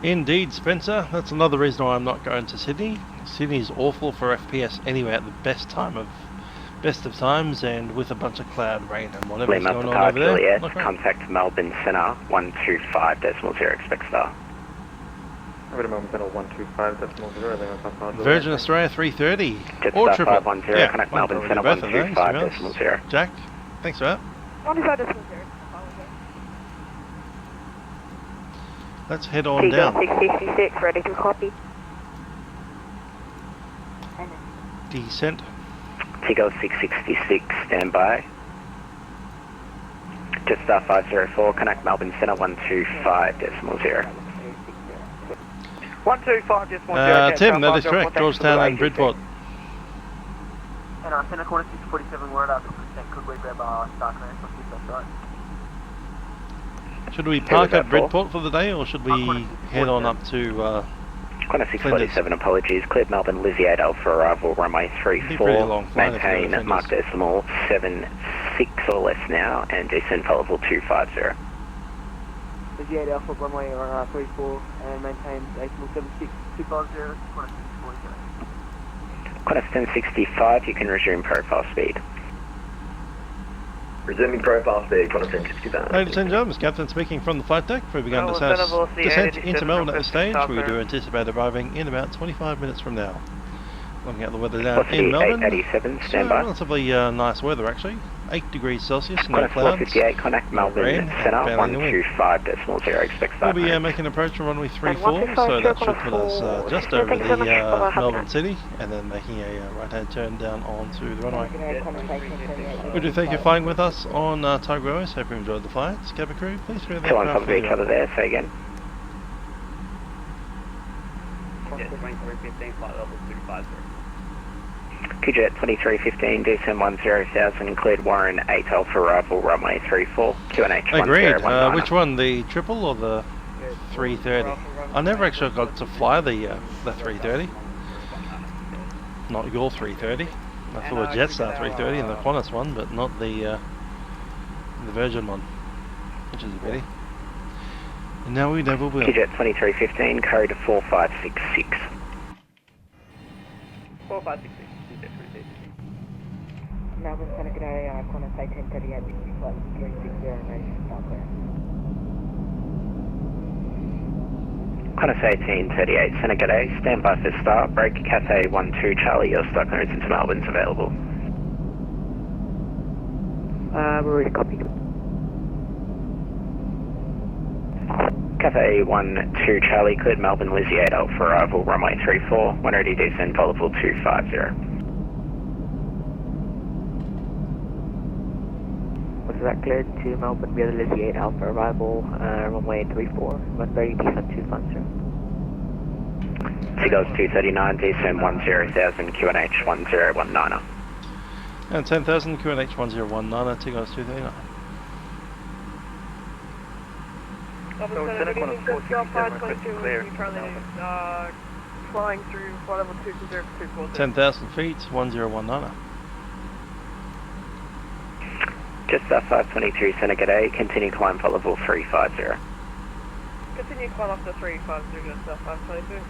Speaker 1: Indeed, Spencer. That's another reason why I'm not going to Sydney. Sydney's awful for FPS anyway at the best of times, and with a bunch of cloud, rain, and whatever's going on over there.
Speaker 10: Juliet, contact Melbourne Centre 125.0, expect star.
Speaker 11: Over to Melbourne Centre 125.0,
Speaker 1: Virgin Australia 330.
Speaker 10: Jetstar
Speaker 1: Or triple.
Speaker 10: 510, connect Melbourne Centre 125.0.
Speaker 1: Jack, thanks for that.
Speaker 19: 125.0.
Speaker 1: Let's head on down.
Speaker 19: 666, ready to copy.
Speaker 1: Descent.
Speaker 10: Tigger 666, standby. Jetstar 504, connect Melbourne Centre 125.0.
Speaker 7: 125.0.
Speaker 1: Tim, that is correct. Georgetown and Bridport.
Speaker 16: And Centre Corner 647, we're at 100%. Could we grab Star Command from that's right?
Speaker 1: Should we park at Bridport for the day, or should we head on up to
Speaker 10: Qantas 647, apologies. Cleared Melbourne, Lizzie 8 Alpha, arrival runway 34. Maintain mark decimal 76 or less now, and descend for level 250.
Speaker 16: Lizzie 8 Alpha, runway 34, and maintain decimal 76 250.
Speaker 10: Qantas 1065, you can resume profile speed.
Speaker 13: Resuming profile speed, Qantas 1065.
Speaker 1: Ladies and gentlemen, Captain speaking from the flight deck. We've begun descent into Melbourne at this stage. We do anticipate arriving in about 25 minutes from now. Looking at the weather down in Melbourne.
Speaker 10: 887,
Speaker 1: So
Speaker 10: stand by.
Speaker 1: relatively nice weather actually. 8 degrees Celsius, no
Speaker 10: Qantas
Speaker 1: clouds.
Speaker 10: 458, contact Melbourne
Speaker 1: rain,
Speaker 10: Centre,
Speaker 1: and failing the wind.
Speaker 10: 125.0, expect
Speaker 1: We'll
Speaker 10: start.
Speaker 1: be making an approach from runway 34, so that should put us just over the Melbourne City, and then making a right-hand turn down onto the runway. We do thank you for flying with us on Tigerair. Hope you enjoyed the flight. Cabin crew, please clear the
Speaker 10: Two on
Speaker 1: aircraft
Speaker 10: top of each other there, say again.
Speaker 16: Jet 2315, flight level 250.
Speaker 10: Jet 2315, descend 10,000, cleared Warren 8 Alpha arrival, runway 34, QNH 1019.
Speaker 1: Agreed. Which one, the triple or the 330? I never actually got to fly the 330. Not your 330. I flew a Jetstar 330 and the Qantas one, but not the Virgin one, which is a pity. And now we never will.
Speaker 10: Jet 2315, code 4566.
Speaker 16: 4566.
Speaker 8: Melbourne Centre, g'day, Qantas A1038, flight 360, race, start clear.
Speaker 10: Qantas 1838, Centre, g'day, stand by for start, break, Cathay 12 Charlie, your start clearance into Melbourne's available.
Speaker 8: We're ready, copy.
Speaker 10: Cathay 12 Charlie, cleared Melbourne, Lizzie 8 Alpha arrival, runway 34, when ready, descend, Volleyball 250.
Speaker 8: Was that cleared to Melbourne via the Lizzie 8 Alpha arrival, runway 34, 130, descent 250.
Speaker 10: Seagulls 239, descend 10,000, QNH 1019.
Speaker 1: And 10,000, QNH 1019, Seagulls 239.
Speaker 4: Flying through flight level 220
Speaker 1: 10,000 feet, 1019.
Speaker 10: Jetstar 522, Centre, g'day, continue climb for level 350.
Speaker 4: Continue climb up to 350, Jetstar 522.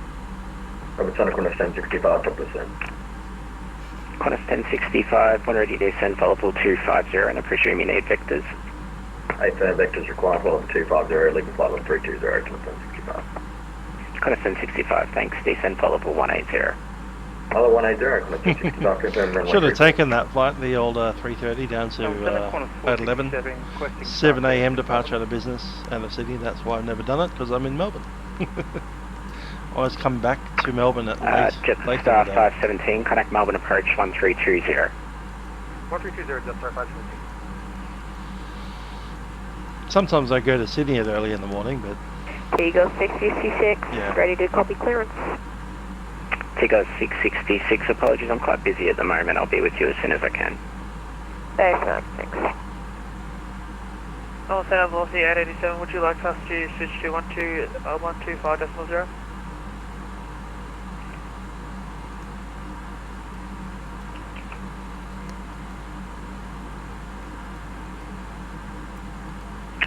Speaker 13: Robert Center, Qantas 1065, top descent.
Speaker 10: Qantas 1065, when ready, descend for level 250, and I presume you need vectors.
Speaker 13: 8 vectors required for level 250, leaving flight level 320 to 1065.
Speaker 10: Qantas 1065, thanks, descend for level 180.
Speaker 13: Other 180, Qantas 1065, confirm runway.
Speaker 1: Should have taken that flight, the old 330 down to at 11. 7 AM departure out of business out of Sydney. That's why I've never done it, because I'm in Melbourne. Always come back to Melbourne at late.
Speaker 10: Jetstar 517, contact Melbourne approach 1320.
Speaker 5: 1320, Jetstar 517.
Speaker 1: Sometimes I go to Sydney early in the morning, but...
Speaker 19: Eagle 666,
Speaker 1: yeah.
Speaker 19: Ready to copy clearance.
Speaker 10: Tigo 666, apologies, I'm quite busy at the moment. I'll be with you as soon as I can.
Speaker 19: Thanks.
Speaker 4: Oh, Center Velocity 887, would you like us to switch to 125.0?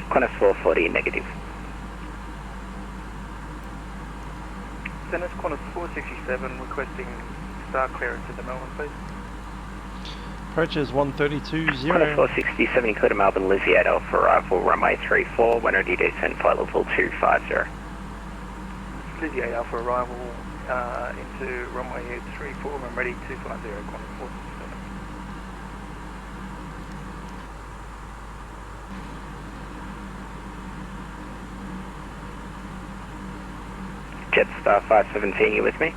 Speaker 10: Qantas 440, negative.
Speaker 7: Centre's Qantas 467, requesting start clearance at the Melbourne, please.
Speaker 1: Approach is 132.0.
Speaker 10: Qantas 467, clear to Melbourne, Lizzie 8 Alpha arrival, runway 34, when ready, descend flight level 250.
Speaker 7: Lizzie 8 Alpha arrival into runway 34, when ready, 250, Qantas 467.
Speaker 10: Jetstar 517, you with me?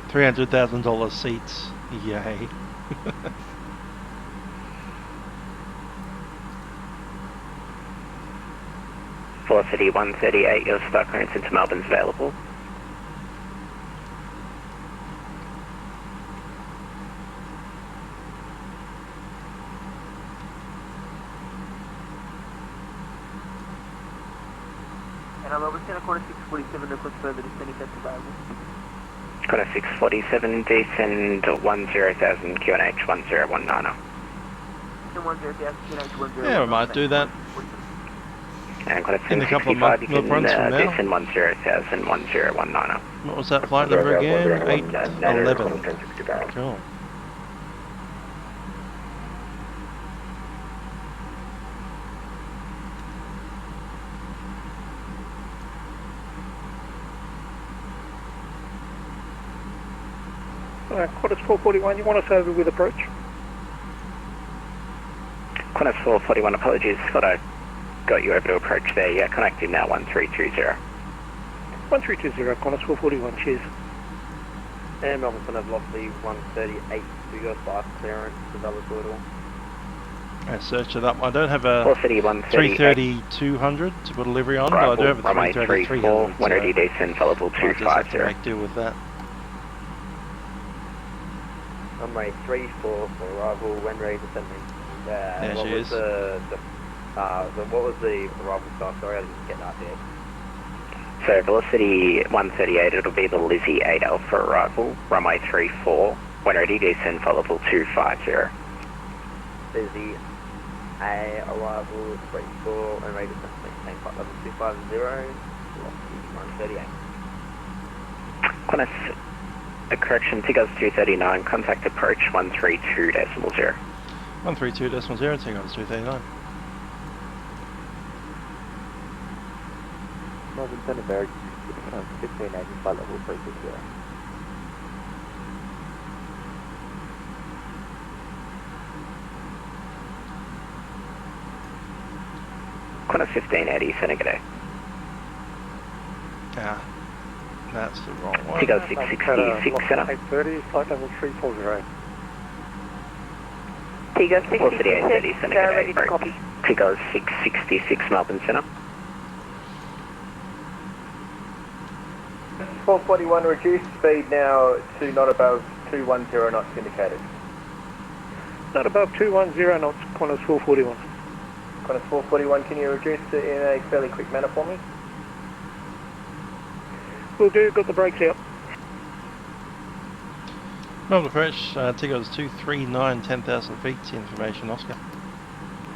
Speaker 1: $300,000 seats. Yay.
Speaker 10: Velocity 138, your start clearance into Melbourne's available.
Speaker 8: And Melbourne Centre, Qantas 647, request further descending that's available.
Speaker 10: Qantas 647, descend 10,000, QNH 1019.
Speaker 1: Yeah, we might do that.
Speaker 10: And Qantas
Speaker 1: in a couple of
Speaker 10: months, you can
Speaker 1: from now.
Speaker 10: descend 10,000, 1019.
Speaker 1: What was that flight number again? 811. Cool.
Speaker 7: Qantas 441, you want us over with approach?
Speaker 10: Qantas 441, apologies, thought I got you over to approach there. Yeah, connected now, 1320.
Speaker 7: 1320, Qantas 441, cheers.
Speaker 16: And Melbourne Center velocity 138, we got flight clearance, develop order.
Speaker 1: I searched it up. I don't have a
Speaker 10: 330-200
Speaker 1: to put a livery on, but I do have a 330-300.
Speaker 10: 180 descent, followable 250.
Speaker 1: Make deal with that.
Speaker 16: Runway 34 for arrival, when ready to send me.
Speaker 1: There
Speaker 16: what
Speaker 1: she
Speaker 16: was
Speaker 1: is.
Speaker 16: What was the arrival start? Sorry, I didn't get that yet.
Speaker 10: So velocity 138, it'll be the Lizzie 8 Alpha arrival, runway 34, when ready descent, followable 250.
Speaker 16: Lizzie A arrival 34, and ready to send maintain flight level 250, velocity 138.
Speaker 10: Qantas, correction, Tigers 239, contact approach 132.0.
Speaker 1: 132.0, Tigers 239.
Speaker 11: Melbourne Center Barracks, 1580, flight level 360.
Speaker 10: Qantas 1580, Senegade.
Speaker 1: Ah, that's the wrong one.
Speaker 10: Tigers 666, Center.
Speaker 6: 830, flight level 340.
Speaker 19: Tigers
Speaker 10: 438,
Speaker 19: 666, ready to copy.
Speaker 10: Tigers 666, Melbourne Center.
Speaker 12: 441 reduced speed now to not above 210 knots indicated.
Speaker 7: Not above 210 knots, Qantas 441.
Speaker 12: Qantas 441, can you reduce it in a fairly quick manner for me?
Speaker 7: Will do, got the brakes out.
Speaker 1: Melbourne approach, Tigers 239, 10,000 feet, information, Oscar.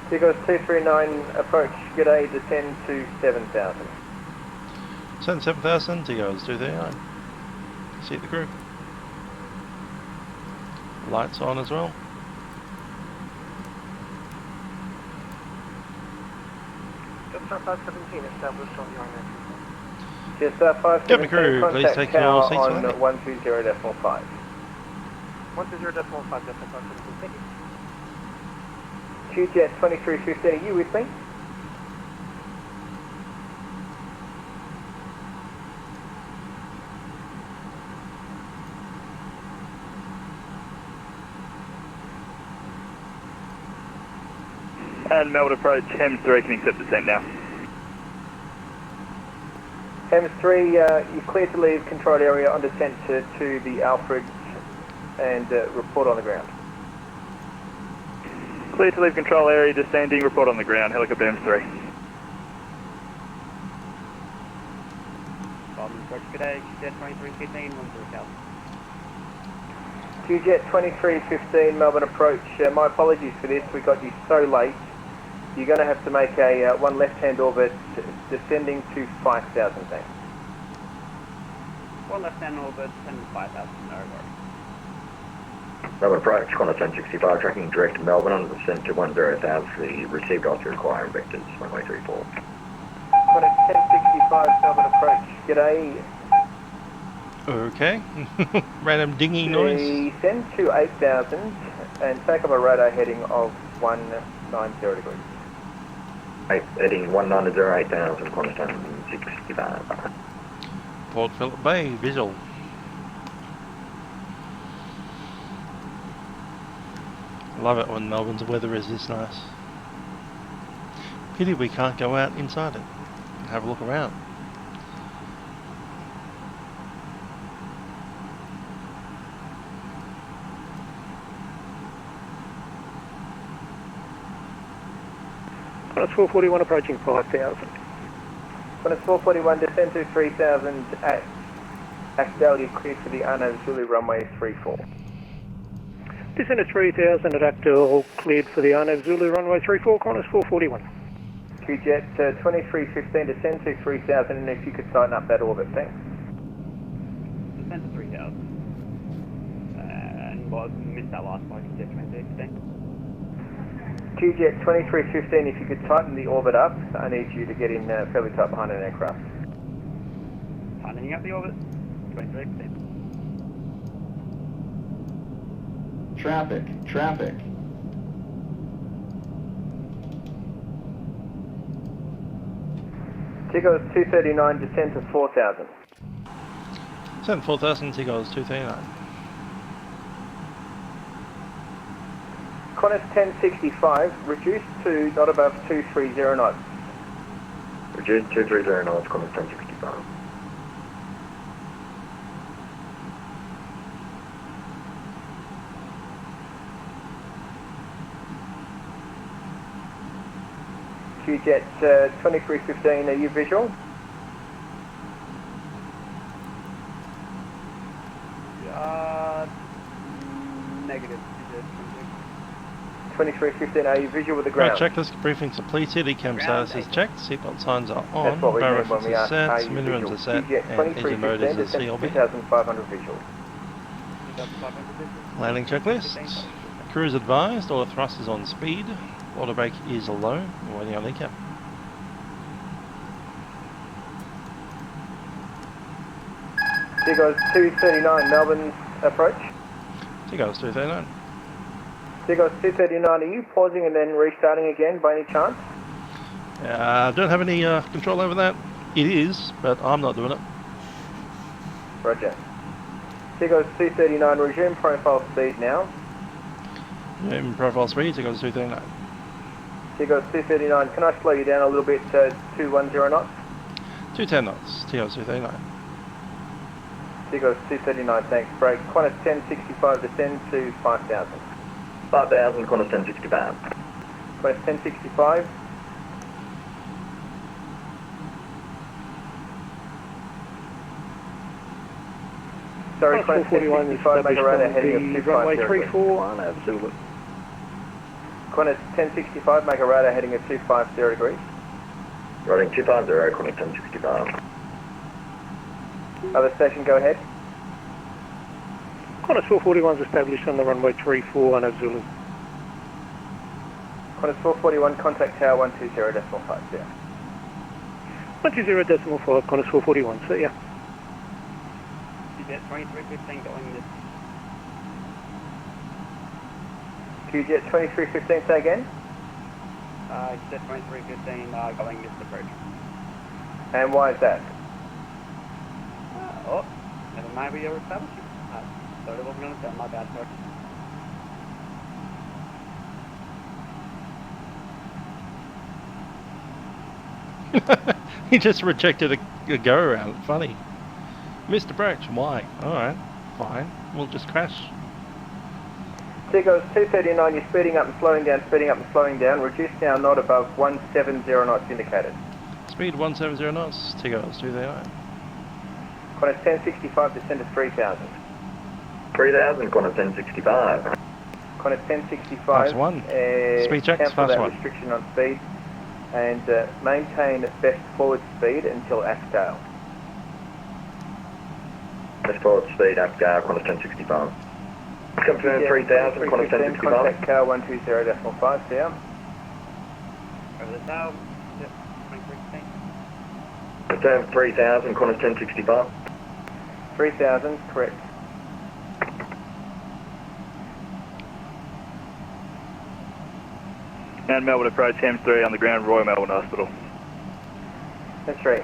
Speaker 12: Tigers 239, approach, g'day, descend to 7,000.
Speaker 1: Send 7,000, Tigers 239. See the crew. Lights on as well.
Speaker 5: Jetstar 517 established on the RNA.
Speaker 12: Jetstar 517,
Speaker 1: Get me crew, please take your seats
Speaker 12: on
Speaker 1: for that.
Speaker 12: 120.5.
Speaker 5: 120.5, Jetstar 517, thank you.
Speaker 12: QJet 2315, are you with me?
Speaker 14: And Melbourne approach, Hems 3 can accept descent now.
Speaker 12: Hems 3, you're cleared to leave controlled area on descent to the Alfred and report on the ground.
Speaker 14: Clear to leave control area, descending, report on the ground, helicopter Hems 3.
Speaker 16: Approach, g'day, Jet 2315, 130,000.
Speaker 12: QJet 2315, Melbourne approach. My apologies for this, we got you so late. You're going to have to make a one left-hand orbit descending to 5,000, thanks.
Speaker 16: One left-hand orbit, descend to 5,000, no worries.
Speaker 13: Melbourne approach, Qantas 1065, tracking direct to Melbourne on descent to 10,000. The received altitude requiring vectors, runway 34.
Speaker 12: Qantas 1065, Melbourne approach. G'day.
Speaker 1: Okay. Random dinging noise.
Speaker 12: Descend to 8,000 and take up a radar heading of 190 degrees.
Speaker 13: Heading 190, 8,000, Qantas 1065.
Speaker 1: Port Phillip Bay, visual. Love it when Melbourne's weather is this nice. Pity we can't go out inside it and have a look around.
Speaker 7: Qantas 441 approaching 5,000.
Speaker 12: Qantas 441, descend to 3,000 at Actdale, cleared for the Arnav Zulu runway 34.
Speaker 7: Descend to 3,000 at Actdale, cleared for the Arnav Zulu runway 34, Qantas 441.
Speaker 12: QJet 2315, descend to 3,000 and if you could tighten up that orbit, thanks.
Speaker 16: Descend to 3,000. And missed that last point, Jet 2315.
Speaker 12: QJet 2315, if you could tighten the orbit up, I need you to get in fairly tight behind an aircraft.
Speaker 16: Tightening up the orbit, 2315.
Speaker 13: Traffic.
Speaker 12: Tigos 239, descend to 4,000.
Speaker 1: Descend 4,000, Tigos 239.
Speaker 12: Qantas 1065, reduced to not above 230 knots.
Speaker 13: Reduce 230 knots, Qantas 1065.
Speaker 12: QJet 2315, are you visual?
Speaker 20: Negative.
Speaker 12: 2315, are you visual with the
Speaker 1: Right,
Speaker 12: ground?
Speaker 1: checklist briefing's completed, ECAM status is checked, seatbelt signs are on,
Speaker 12: That's what we
Speaker 1: barrel
Speaker 12: mean when
Speaker 1: reference
Speaker 12: we
Speaker 1: is
Speaker 12: ask, are
Speaker 1: set,
Speaker 12: you
Speaker 1: minimums
Speaker 12: visual?
Speaker 1: are set,
Speaker 12: QJet
Speaker 1: and engine mode is
Speaker 12: 2315,
Speaker 1: a
Speaker 12: descend to
Speaker 1: CLB.
Speaker 12: 2,500 visual.
Speaker 1: Landing checklist. Cruise advised, auto thrust is on speed, auto brake is low, we're waiting on ECAM.
Speaker 12: Tigos 239, Melbourne approach.
Speaker 1: Tigos 239.
Speaker 12: Tigos 239, are you pausing and then restarting again by any chance?
Speaker 1: Don't have any control over that. It is, but I'm not doing it.
Speaker 12: Roger. Tigos 239, resume profile speed now.
Speaker 1: In profile speed, Tigos 239.
Speaker 12: Tigos 239, can I slow you down a little bit to 210 knots?
Speaker 1: 210 knots, Tigos 239.
Speaker 12: Tigos 239, thanks. Break. Qantas 1065, descend to 5,000.
Speaker 13: 5,000, Qantas 1065.
Speaker 12: Qantas 1065. Sorry, Qantas 1065, make a radar heading of 250.
Speaker 15: Runway 34 on Zulu.
Speaker 12: Qantas 1065, make a radar heading of 250 degrees.
Speaker 13: Riding 250, Qantas 1065.
Speaker 12: Other station, go ahead.
Speaker 15: Qantas 441 is established on the runway 34 on Zulu.
Speaker 12: Qantas 441, contact tower 120.5, yeah.
Speaker 15: 120.5, Qantas 441, so yeah.
Speaker 20: QJet 2315 going this.
Speaker 12: QJet 2315, say again?
Speaker 20: QJet 2315 going this approach.
Speaker 12: And why is that?
Speaker 20: Oh, never mind where you're establishing. Sorry, I wasn't going to say, my bad, sorry.
Speaker 1: He just rejected a go around. Funny. Mr. Birch, why? Alright, fine. We'll just crash.
Speaker 12: Tigos 239, you're speeding up and slowing down, speeding up and slowing down. Reduce now not above 170 knots indicated.
Speaker 1: Speed 170 knots, Tigos 239.
Speaker 12: Qantas 1065, descend to 3,000.
Speaker 13: 3,000, Qantas 1065.
Speaker 12: Qantas 1065.
Speaker 1: Fast one. Speed checks,
Speaker 12: cancel
Speaker 1: fast
Speaker 12: that
Speaker 1: one.
Speaker 12: restriction on speed and maintain best forward speed until Ascale.
Speaker 13: Best forward speed, Qantas 1065. Confirm 3,000, Qantas 1065.
Speaker 12: Contact car 120.5 down.
Speaker 20: Over the tower, 2315.
Speaker 13: Confirm 3,000, Qantas 1065.
Speaker 12: 3,000, correct.
Speaker 14: And Melbourne approach M3 on the ground, Royal Melbourne Hospital.
Speaker 12: That's right.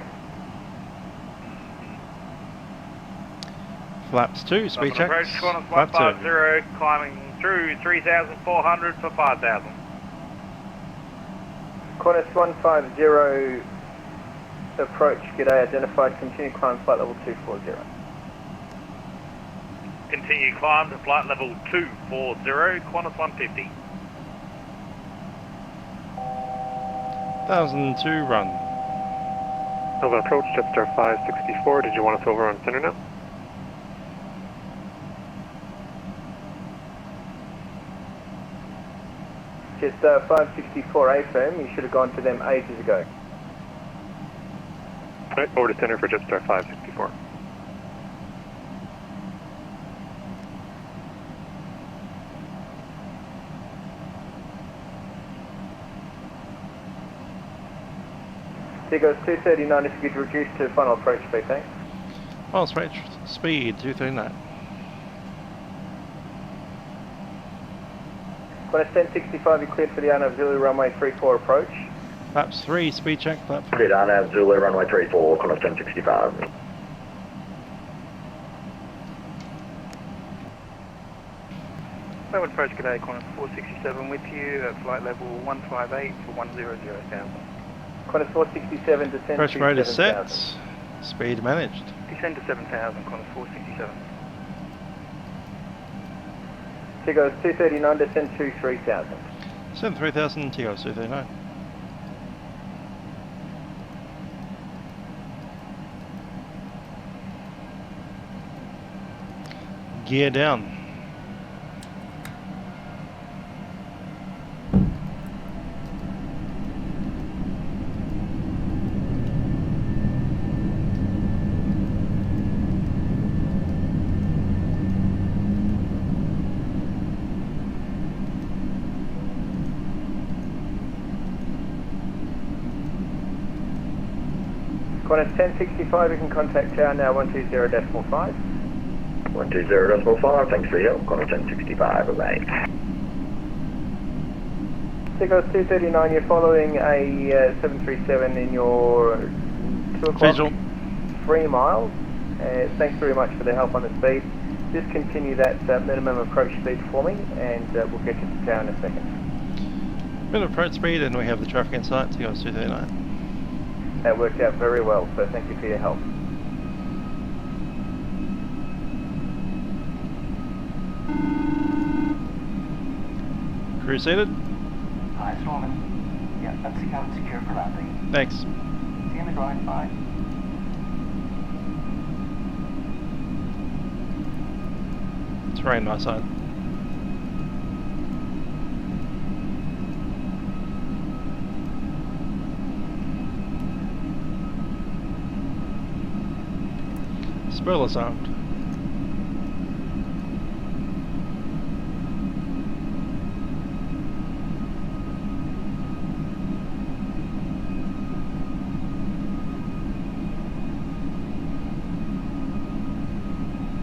Speaker 1: Flaps 2, speed checks.
Speaker 21: Approach Qantas
Speaker 1: Flap 2.
Speaker 21: 150, climbing through 3,400 for 5,000.
Speaker 12: Qantas 150, approach, g'day, identified, continue climb flight level 240.
Speaker 21: Continue climb to flight level 240, Qantas 150.
Speaker 1: 1002 run.
Speaker 5: Melbourne approach, Jetstar 564, did you want us over on center now?
Speaker 12: Jetstar 564 firm, you should have gone to them ages ago.
Speaker 5: Alright, over to center for Jetstar 564.
Speaker 12: Tigos 239, if you could reduce to final approach speed, thanks.
Speaker 1: Final approach speed 239.
Speaker 12: Qantas 1065, you're cleared for the Arnav Zulu runway 34 approach.
Speaker 1: Flaps 3, speed check, flap 3.
Speaker 13: Cleared Arnav Zulu runway 34, Qantas 1065.
Speaker 7: Melbourne approach, g'day, Qantas 467 with you at flight level 158 for 100,000.
Speaker 12: Qantas 467, descend
Speaker 1: Pressure
Speaker 12: to
Speaker 1: rate is
Speaker 12: 7,000.
Speaker 1: set, speed managed.
Speaker 7: Descend to 7,000, Qantas 467.
Speaker 12: Tigos 239, descend to 3,000.
Speaker 1: Descend 3,000, Tigos 239. Gear down.
Speaker 12: Qantas 1065, you can contact tower now 120.5.
Speaker 13: 120.5, thanks for your help. Qantas 1065, obey.
Speaker 12: Tigos 239, you're following a 737 in your 2 o'clock,
Speaker 1: Visual.
Speaker 12: 3 miles. Thanks very much for the help on the speed. Just continue that minimum approach speed for me and we'll get you to tower in a second.
Speaker 1: Minimum approach speed, and we have the traffic in sight, Tigos 239.
Speaker 12: That worked out very well, so thank you for your help.
Speaker 1: Crew seated.
Speaker 3: Hi, Norman. Yeah, that's account secure for landing.
Speaker 1: Thanks.
Speaker 3: See you in the grind, bye.
Speaker 1: Terrain my side. Spoiler sound.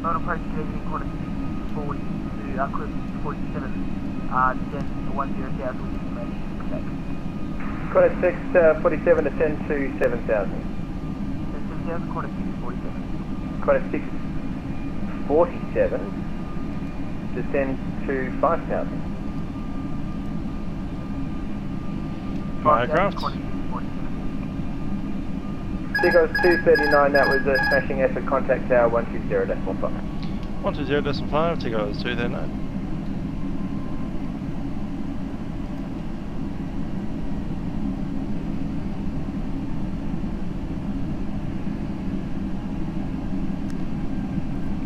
Speaker 5: Not approach to Qantas 40 to Qantas 47, descend to 10,000 with information, check.
Speaker 12: Qantas 647, descend to 7,000.
Speaker 5: 7,000, Qantas 647.
Speaker 12: Qantas 647, descend to 5,000.
Speaker 1: My aircraft.
Speaker 12: Tigos 239, that was a smashing effort, contact tower 120.5.
Speaker 1: 120.5, Tigos 239.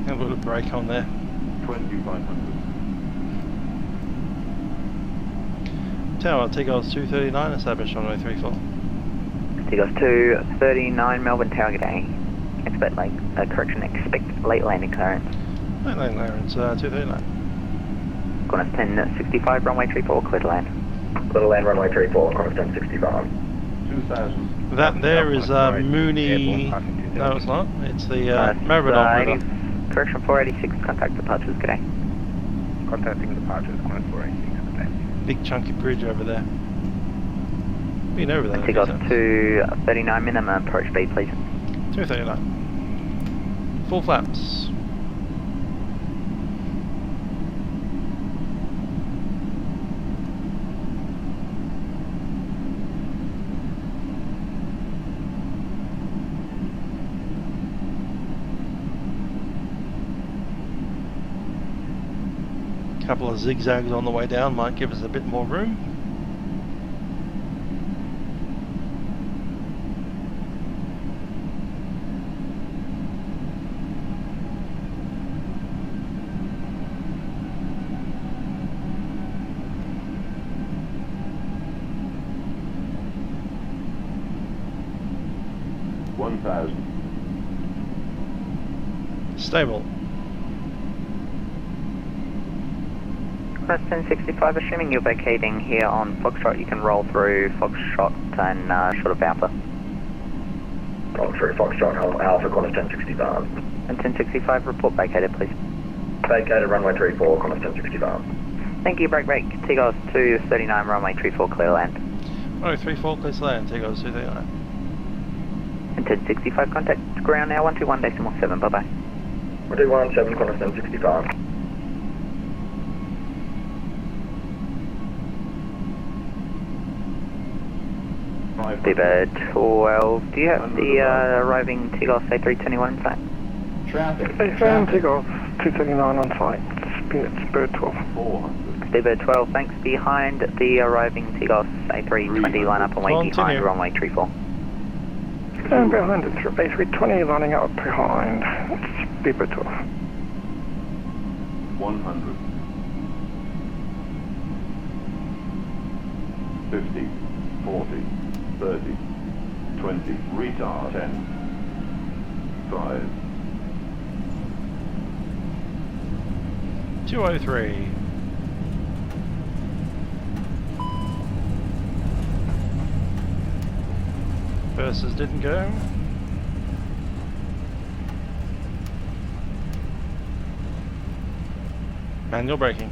Speaker 1: A little brake on there.
Speaker 18: 2500.
Speaker 1: Tower, Tigos 239, established runway 34.
Speaker 8: Tigos 239, Melbourne Tower, g'day. Expect late landing clearance.
Speaker 1: Late landing clearance, 239.
Speaker 8: Qantas 1065, runway 34, clear to land.
Speaker 13: Clear to land, runway 34, Qantas 1065.
Speaker 18: 2000.
Speaker 1: That there is Mooney. No, it's not. It's the Maribyrnong River.
Speaker 8: Correction 486, contact departures, g'day.
Speaker 7: Contacting departures, Qantas 486, g'day.
Speaker 1: Big chunky bridge over there. Been over there.
Speaker 8: Tigos 239, minimum approach speed, please.
Speaker 1: 239. Full flaps. Couple of zigzags on the way down might give us a bit more room. Stable.
Speaker 8: Qantas 1065, assuming you're vacating here on Foxtrot, you can roll through Foxtrot and short of Alpha.
Speaker 13: Roll through Foxtrot, Alpha, Qantas 1065.
Speaker 8: And 1065, report vacated, please.
Speaker 13: Vacated, runway 34, Qantas 1065.
Speaker 8: Thank you, break. Tigers 239, runway 34, clear land.
Speaker 1: Oh, 34, clear to land, Tigers 239.
Speaker 8: And 1065, contact ground now, 121.7, bye-bye.
Speaker 13: 121.7, Qantas 1065.
Speaker 8: Seabird 12, do you have the arriving Takeoff A321 in sight?
Speaker 15: Takeoff 239 on site, it's Bird 12.
Speaker 8: Seabird 12, thanks. Behind the arriving Takeoff A320, line up and wait behind runway 34.
Speaker 15: And behind the A320, lining up behind, it's Bird 12.
Speaker 18: 100. 50, 40, 30, 20, retard 10, 5,
Speaker 1: 203. Versus didn't go. Manual braking.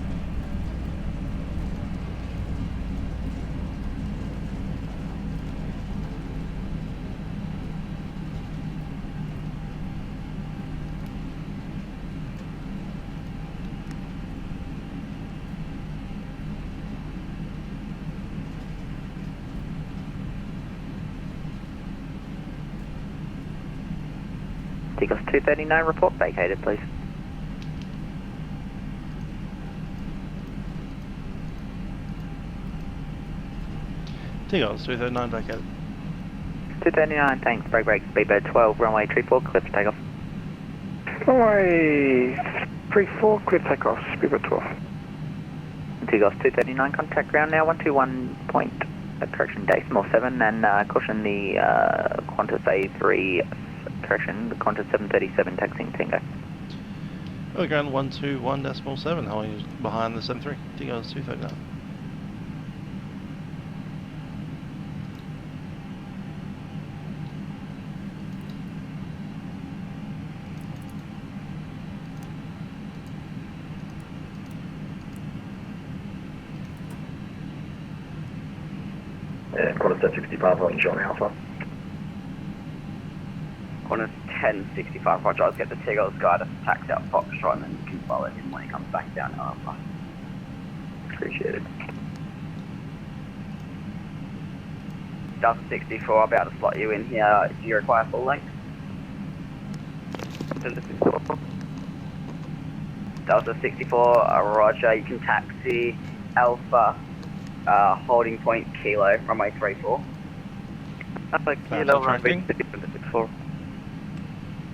Speaker 8: Takeoff 239, report vacated, please.
Speaker 1: Tigers 239 vacated.
Speaker 8: 239, thanks. Break. Speedbird 12, runway 34, clear for takeoff.
Speaker 15: Runway 34, clear takeoff, Speedbird 12.
Speaker 8: Takeoff 239, contact ground now, 121 point, correction, decimal 7, and caution the Qantas A3, correction, the Qantas 737 taxiing Tango.
Speaker 1: We're going 121.7, how are you behind the 73? Tigers 239.
Speaker 13: Qantas 1065 on John Alpha.
Speaker 9: Qantas 1065, Roger. I'll get the Tigers guy to taxi out Foxtrot and then you can follow him when he comes back down to Alpha.
Speaker 13: Appreciate it.
Speaker 9: Delta 64, I'll be able to slot you in here. Do you require full length? Delta 64, Roger. You can taxi Alpha, holding point Kilo, runway 34.
Speaker 4: Kilo, runway 64.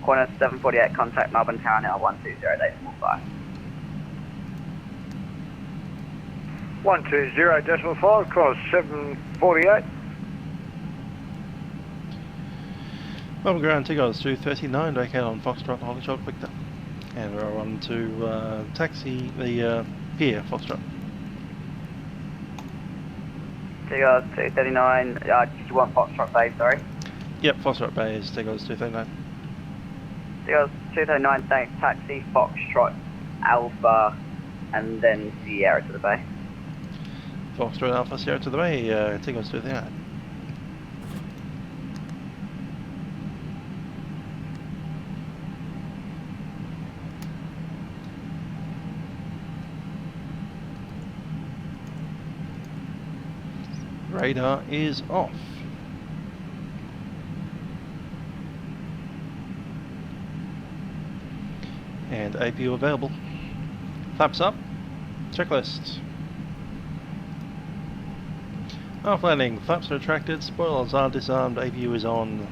Speaker 9: Qantas 748, contact Melbourne Tower now, 120.5.
Speaker 4: 120.5, cross 748.
Speaker 1: Melbourne ground, Tigers 239, vacate on Foxtrot, Holly Shot, Victor. And we're on to taxi the pier, Foxtrot.
Speaker 9: Tigers 239, did you want Foxtrot Bay, sorry?
Speaker 1: Yep, Foxtrot Bay is Tigers 239.
Speaker 9: Tigers 239, thanks, taxi Foxtrot Alpha, and then Sierra to the bay.
Speaker 1: Foxtrot Alpha, Sierra to the bay, Tigers 239. Radar is off. And APU available. Flaps up. Checklist. After landing, flaps are retracted, spoilers are disarmed, APU is on.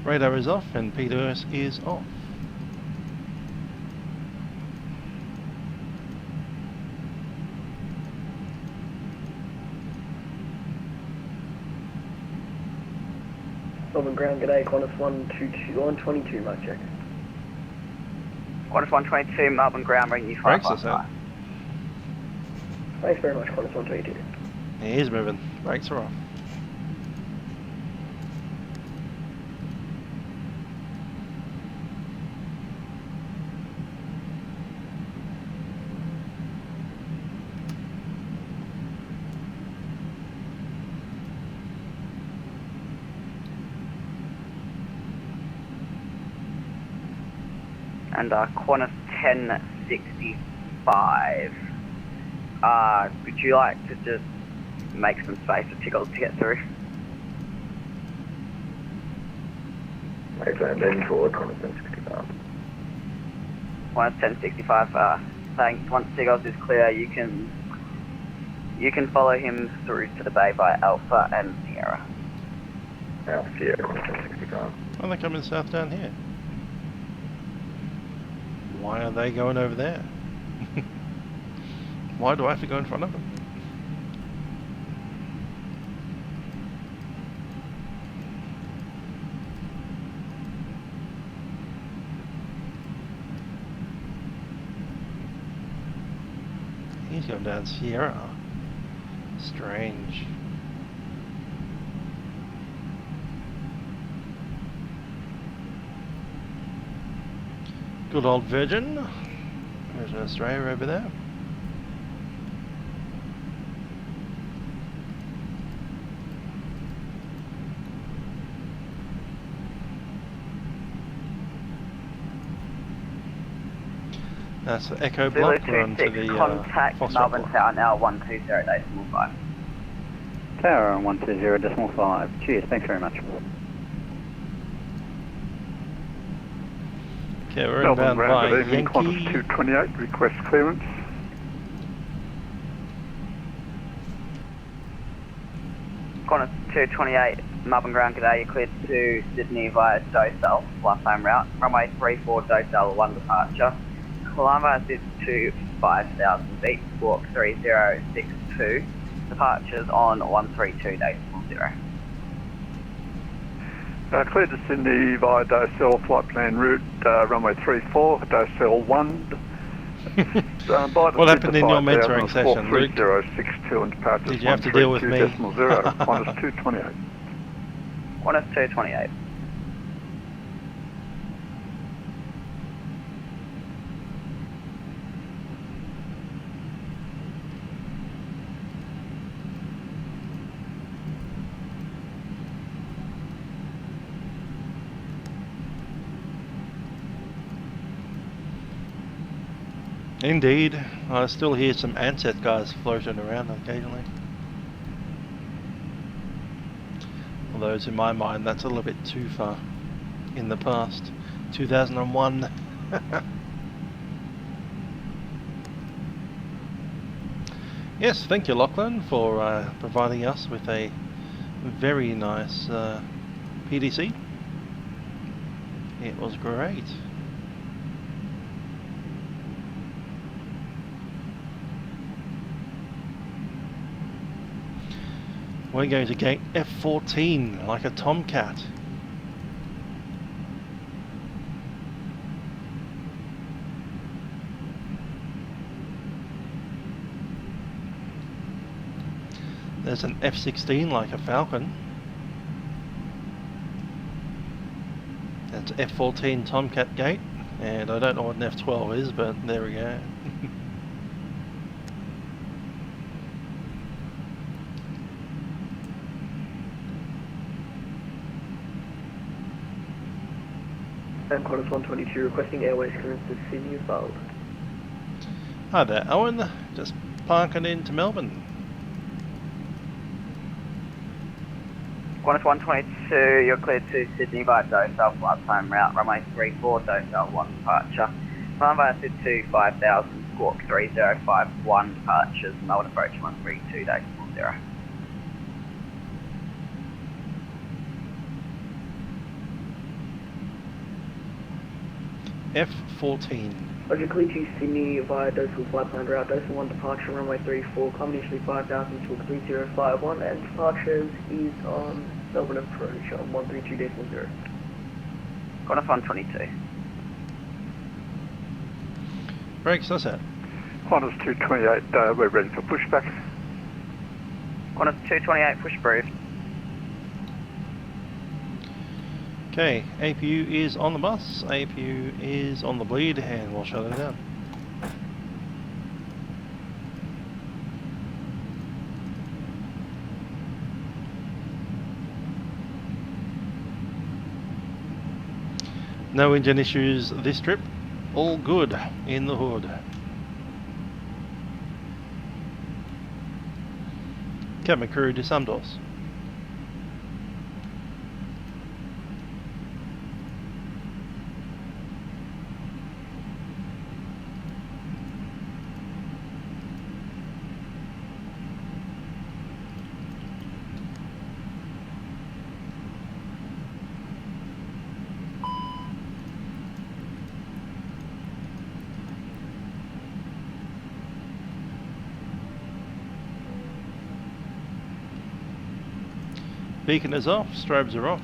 Speaker 1: Radar is off and PWS is off.
Speaker 5: Melbourne ground, g'day, Qantas 122, mic check.
Speaker 9: Qantas 122, Melbourne ground, bringing you 555.
Speaker 5: Thanks very much, Qantas 122.
Speaker 1: He is moving, brakes are off.
Speaker 9: And Qantas 1065. Would you like to just make some space for Tiggles to get through?
Speaker 13: Okay, moving forward, Qantas 1065.
Speaker 9: Qantas 1065, thanks. Once Tiggles is clear, you can follow him through to the bay by Alpha and Sierra.
Speaker 13: Alpha Sierra, Qantas 1065.
Speaker 1: Well, they're coming south down here. Why are they going over there? Why do I have to go in front of them? He's going down Sierra. Strange. Good old Virgin. Virgin Australia over there. That's the Echo block. We're on to the
Speaker 9: contact Melbourne Tower now 120.5.
Speaker 17: Tower on 120.5. Cheers, thanks very much.
Speaker 1: Okay, we're
Speaker 22: Melbourne
Speaker 1: inbound
Speaker 22: ground,
Speaker 1: by
Speaker 22: good evening,
Speaker 1: Yankee.
Speaker 22: Qantas 228, request clearance.
Speaker 9: Qantas 228, Melbourne ground, g'day, you're cleared to Sydney via Docel, Lifetime route, runway 34, Docel 1 departure. Climb is to 5,000 feet, walk 3062, departures on 132.0.
Speaker 22: Cleared to Sydney via Docel, flight plan route, runway 34, Docel 1.
Speaker 1: What happened in your mentoring session, Luke?
Speaker 22: 3062 and departures.
Speaker 1: Did you have to deal with me?
Speaker 22: 132.0, Qantas 228.
Speaker 9: Qantas 228.
Speaker 1: Indeed, I still hear some Ansett guys floating around occasionally. Although, in my mind, that's a little bit too far in the past. 2001. Yes, thank you, Lachlan, for providing us with a very nice PDC. It was great. We're going to gate F14 like a tomcat. There's an F16 like a falcon. That's F14 tomcat gate, and I don't know what an F12 is, but there we go.
Speaker 23: Qantas 122 requesting airways clearance to Sydney as well.
Speaker 1: Hi there, Owen. Just parking into Melbourne.
Speaker 9: Qantas 122, you're cleared to Sydney via Docel, flight time route, runway 34, Docel 1 departure. Climb via Sid to 5,000, squawk 3051, departures, Melbourne approach 132.0.
Speaker 1: F14.
Speaker 23: Roger, clear to Sydney via Docel flight plan route, Docel 1 departure, runway 34, climb initially 5,000, squawk 3051, and departures is on Melbourne approach on 132.0.
Speaker 9: Qantas 122.
Speaker 1: Brakes, that's it.
Speaker 22: Qantas 228, we're ready for pushback.
Speaker 9: Qantas 228, push brief.
Speaker 1: Okay, APU is on the bus, APU is on the bleed, and we'll shut it down. No engine issues this trip. all good in the hood. Cabin crew to some doors. Beacon is off, strobes are off.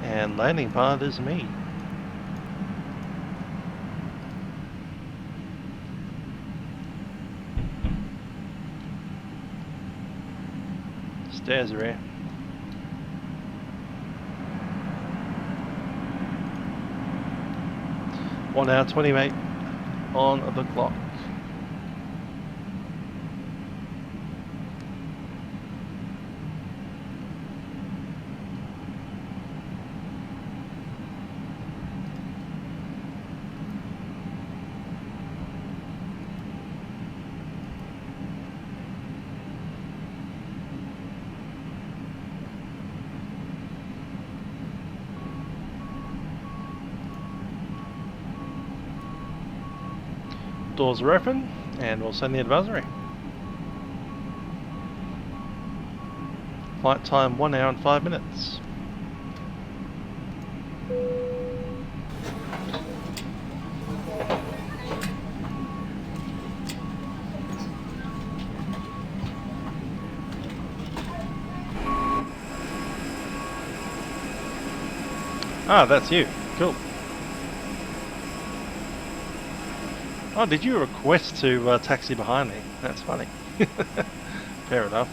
Speaker 1: And landing part is me. Stairs are here. One hour 28 on the clock. Doors are open, and we'll send the advisory. Flight time 1 hour and 5 minutes. Ah, that's you. Cool. Oh, did you request to taxi behind me? That's funny. Fair enough.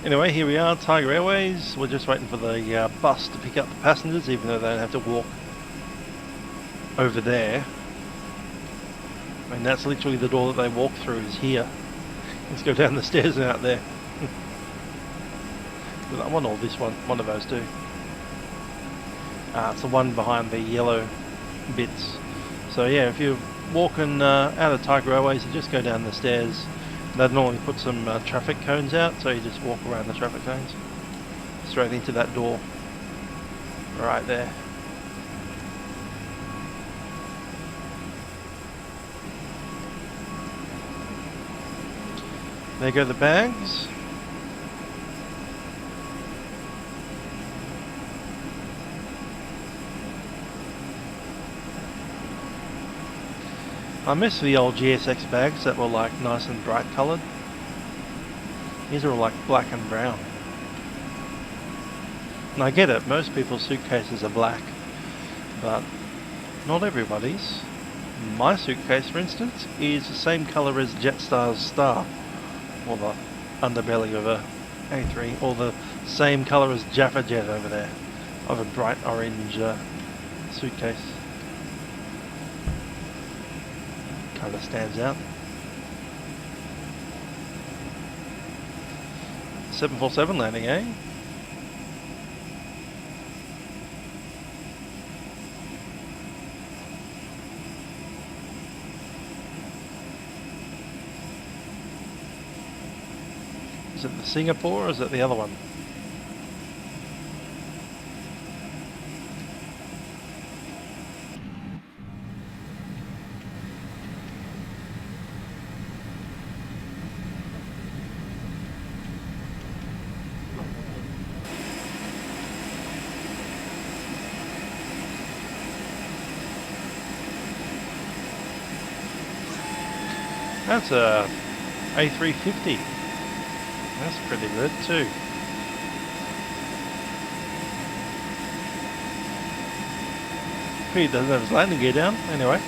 Speaker 1: Anyway, here we are, Tiger Airways. We're just waiting for the bus to pick up the passengers, even though they don't have to walk over there. I mean, that's literally the door that they walk through is here. Let's go down the stairs and out there. I want all this one of those too. It's the one behind the yellow bits. So yeah, if you're walking out of Tiger Airways, you just go down the stairs. They'd normally put some traffic cones out, so you just walk around the traffic cones. Straight into that door. Right there. There go the bags. I miss the old GSX bags that were like nice and bright coloured. These are all like black and brown. And I get it, most people's suitcases are black, but not everybody's. My suitcase, for instance, is the same colour as Jetstar's star, or the underbelly of a A3, or the same colour as Jaffa Jet over there, of a bright orange suitcase. Kind of stands out. 747 landing, eh? Is it the Singapore or is it the other one? That's a A350. That's pretty good too. He doesn't have his landing gear down, anyway.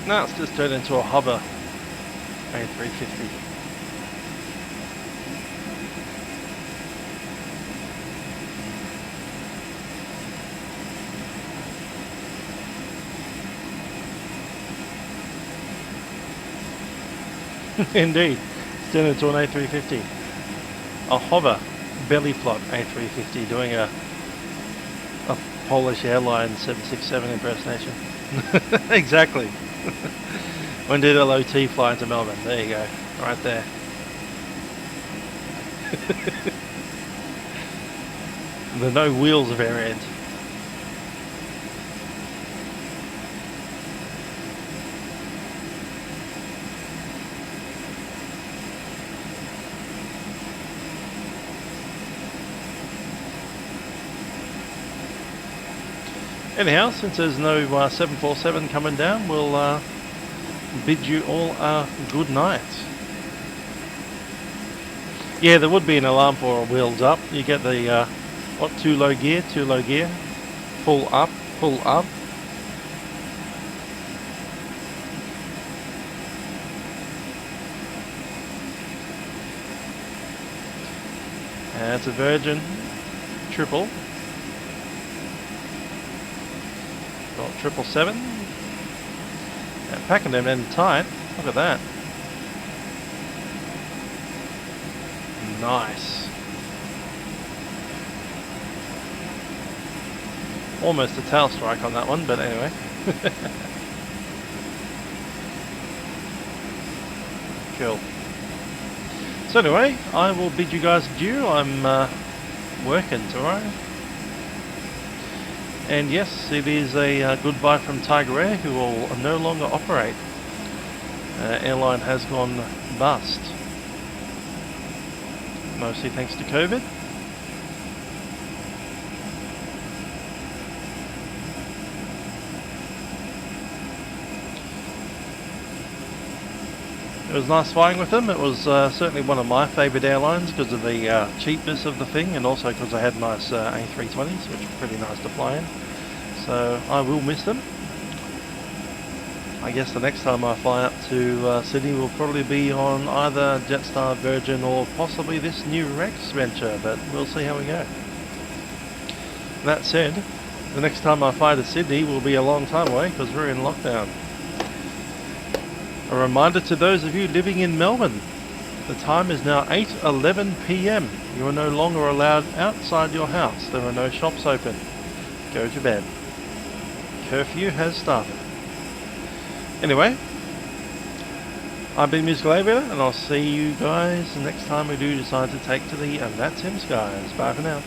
Speaker 1: Now it's just turned into a hover A350. Indeed, it's turned into an A350. A hover belly plot A350 doing a Polish Airlines 767 impersonation. Exactly. When did LOT fly into Melbourne? There you go, right there. The no wheels variant. Anyhow, since there's no 747 coming down, we'll bid you all a good night. Yeah, there would be an alarm for a wheels up. You get the, what, too low gear, pull up, pull up. And it's a Virgin triple. Got 777. And packing them in tight. Look at that. Nice. Almost a tail strike on that one, but anyway. Cool. So anyway, I will bid you guys adieu. I'm working tomorrow. And yes, it is a goodbye from Tigerair, who will no longer operate. Airline has gone bust. Mostly thanks to COVID. It was nice flying with them. It was certainly one of my favourite airlines because of the cheapness of the thing, and also because they had nice A320s, which were pretty nice to fly in. So I will miss them. I guess the next time I fly up to Sydney will probably be on either Jetstar, Virgin, or possibly this new Rex venture, but we'll see how we go. That said, the next time I fly to Sydney will be a long time away because we're in lockdown. A reminder to those of you living in Melbourne, the time is now 8:11 PM. You are no longer allowed outside your house. There are no shops open. Go to bed. Curfew has started. Anyway, I've been Musical Aviator, and I'll see you guys next time we do decide to take to the Vatsim skies. Bye for now.